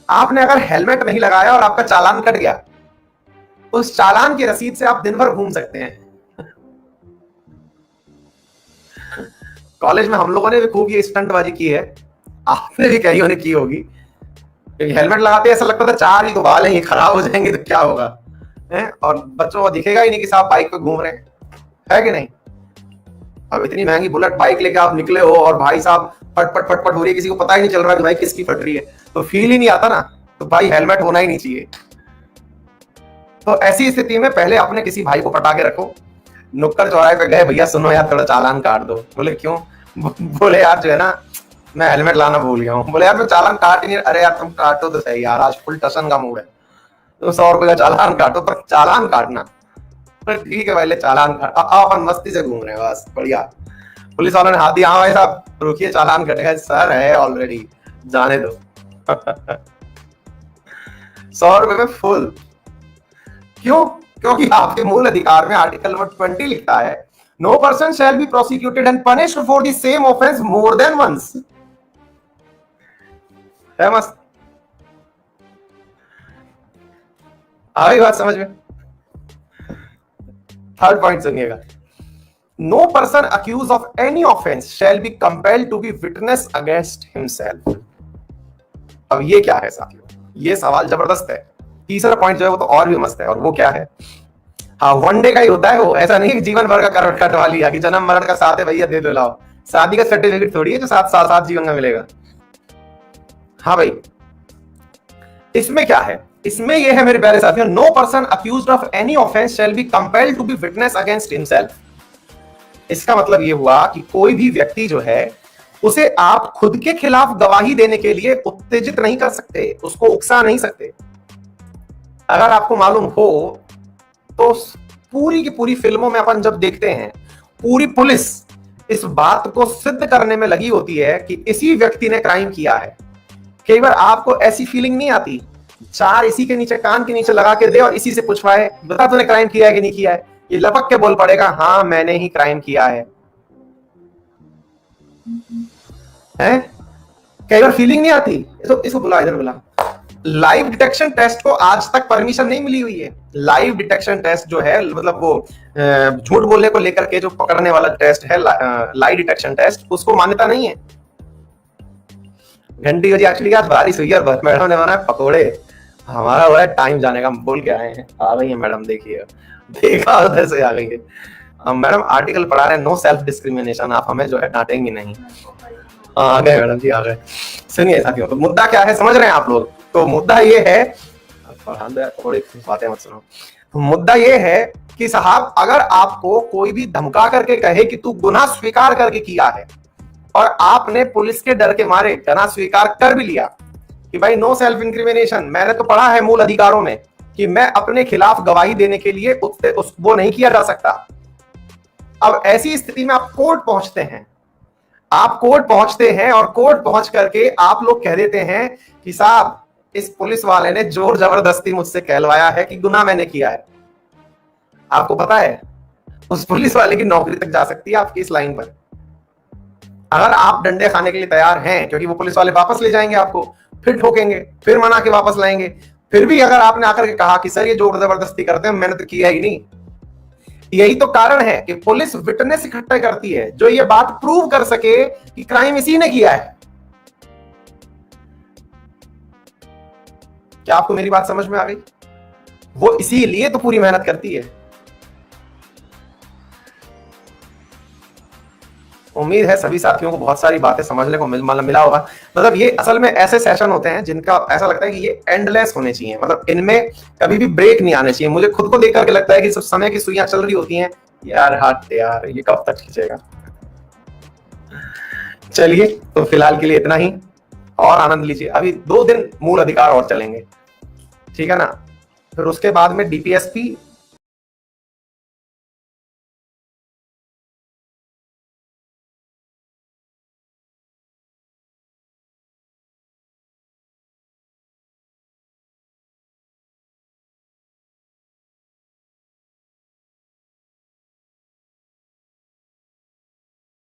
आपने अगर हेलमेट नहीं लगाया और आपका चालान कट गया, उस चालान की रसीद से आप दिन भर घूम सकते हैं। कॉलेज में हम लोगों ने भी खूब ये स्टंटबाजी की है, आपने भी कई ने की होगी, क्योंकि हेलमेट लगाते ऐसा लगता था चार ही तो बाल हैं, ये खराब हो जाएंगे तो क्या होगा, है? और बच्चों को दिखेगा ही नहीं कि साहब बाइक पे घूम रहे हैं, है कि नहीं? अब इतनी महंगी बुलेट बाइक लेके आप निकले हो और भाई साहब फटफट फटफट हो रही है, किसी को पता ही नहीं चल रहा कि भाई किसकी फट रही है, तो फील ही नहीं आता ना, तो भाई हेलमेट होना ही नहीं चाहिए। तो ऐसी स्थिति में पहले अपने किसी भाई को पटा के रखो। नुक्कड़ चौराहे पे गए, भैया सुनो यार थोड़ा चालान काट दो। बोले क्यों? बोले यार जो है ना मैं हेलमेट लाना भूल गया हूँ। बोले यार मैं चालान काट ही नहीं। अरे यार तुम काटो तो सही यार, आज फुल टसन का मूड है, तो 100 रुपए का चालान काटो, पर चालान काटना। ठीक है पहले चालान काट, अपन मस्ती से घूम रहे हैं बस, बढ़िया। पुलिस वालों ने हाथ दिया, हाँ भाई साहब रुकिए चालान कटेगा। सर है ऑलरेडी, जाने दो। 100 रुपए में फुल। क्यों? क्योंकि आपके मूल अधिकार में आर्टिकल नंबर 20 लिखा है, no person shall be prosecuted and punished for the same offence more than once. है मस्त? आ गई बात समझ में? थर्ड पॉइंट सुनिएगा, no person accused of any offence shall be compelled to be witness against himself. अब ये क्या है साथियों? ये सवाल जबरदस्त है। तीसरा पॉइंट जो है वो तो और भी मस्त है, और वो क्या है? हाँ, वन डे का ही होता है वो, ऐसा नहीं कि जीवन भर का करवट कटवा लिया कि जन्म मरण का साथ है भैया दे दो लाओ। शादी का सर्टिफिकेट थोड़ी है जो साथ साथ साथ जीवन का मिलेगा। हाँ भाई, इसमें क्या है? इसमें ये है मेरे प्यारे साथियों, no person accused of any offence shall be compelled to be witness against himself. इसका मतलब ये हुआ कि कोई भी व्यक्ति जो है उसे आप खुद के खिलाफ गवाही देने के लिए उत्तेजित नहीं कर सकते, उसको उकसा नहीं सकते। अगर आपको मालूम हो तो पूरी की पूरी फिल्मों में अपन जब देखते हैं, पूरी पुलिस इस बात को सिद्ध करने में लगी होती है कि इसी व्यक्ति ने क्राइम किया है। कई बार आपको ऐसी फीलिंग नहीं आती, चार इसी के नीचे कान के नीचे लगा के दे और इसी से पूछवाए, बता तूने क्राइम किया है कि नहीं किया है? ये लपक के बोल पड़ेगा, हाँ मैंने ही क्राइम किया है। कई बार फीलिंग नहीं आती। इसको बुला, इधर बुला। लाइव डिटेक्शन टेस्ट को आज तक परमिशन नहीं मिली हुई है। लाइव डिटेक्शन टेस्ट जो है, मतलब वो झूठ बोलने को लेकर के जो पकड़ने वाला टेस्ट है, लाई डिटेक्शन टेस्ट, उसको मान्यता नहीं है। घंटी बजी, एक्चुअली आज बारिश हुई है और मैडम ने बनाया पकोड़े, हमारा हो रहा है टाइम जाने का, बोल के आए हैं। आ गई है मैडम, देखिए देखा उधर से आ गई है। मैडम आर्टिकल पढ़ा रहे हैं, नो सेल्फ डिस्क्रिमिनेशन, आप हमें जो है डांटेंगी नहीं। आ गए मैडम जी, आ गए। सुनिए साथियों, तो मुद्दा क्या है समझ रहे हैं आप लोग? तो मुद्दा ये है, थोड़ी बातें मत सुनो। तो मुद्दा ये है कि साहब अगर आपको कोई भी धमका करके कहे कि तू गुनाह स्वीकार करके किया है, और आपने पुलिस के डर के मारे गुनाह स्वीकार कर भी लिया कि भाई नो सेल्फ इंक्रिमिनेशन, मैंने तो पढ़ा है मूल अधिकारों में कि मैं अपने खिलाफ गवाही देने के लिए वो नहीं किया जा सकता। अब ऐसी स्थिति में आप कोर्ट पहुंचते हैं, आप कोर्ट पहुंचते हैं और कोर्ट पहुंच करके आप लोग कह देते हैं कि साहब इस पुलिस वाले ने जोर जबरदस्ती मुझसे कहलवाया है कि गुनाह मैंने किया है। आपको पता है उस पुलिस वाले की नौकरी तक जा सकती है आपकी इस लाइन पर। अगर आप डंडे खाने के लिए तैयार हैं, क्योंकि वो पुलिस वाले वापस ले जाएंगे आपको, फिर ठोकेंगे, फिर मना के वापस लाएंगे, फिर भी अगर आपने आकर के कहा कि सर ये जोर जबरदस्ती करते हैं, मैंने तो किया ही नहीं। यही तो कारण है कि पुलिस विटनेस इकट्ठा करती है जो ये बात प्रूव कर सके कि क्राइम इसी ने किया है। क्या आपको मेरी बात समझ में आ गई? वो इसीलिए तो पूरी मेहनत करती है। उम्मीद है सभी साथियों को बहुत सारी बातें समझने को मिला होगा। मतलब ये असल में ऐसे सेशन होते हैं जिनका ऐसा लगता है कि ये एंडलेस होने चाहिए, मतलब इनमें कभी भी ब्रेक नहीं आने चाहिए। मुझे खुद को देख करके लगता है कि सब समय की सुइयां चल रही होती हैं, यार हट यार ये कब तक खींचेगा। चलिए तो फिलहाल के लिए इतना ही, और आनंद लीजिए। अभी 2 दिन मूल अधिकार और चलेंगे, ठीक है ना? फिर उसके बाद में डीपीएसपी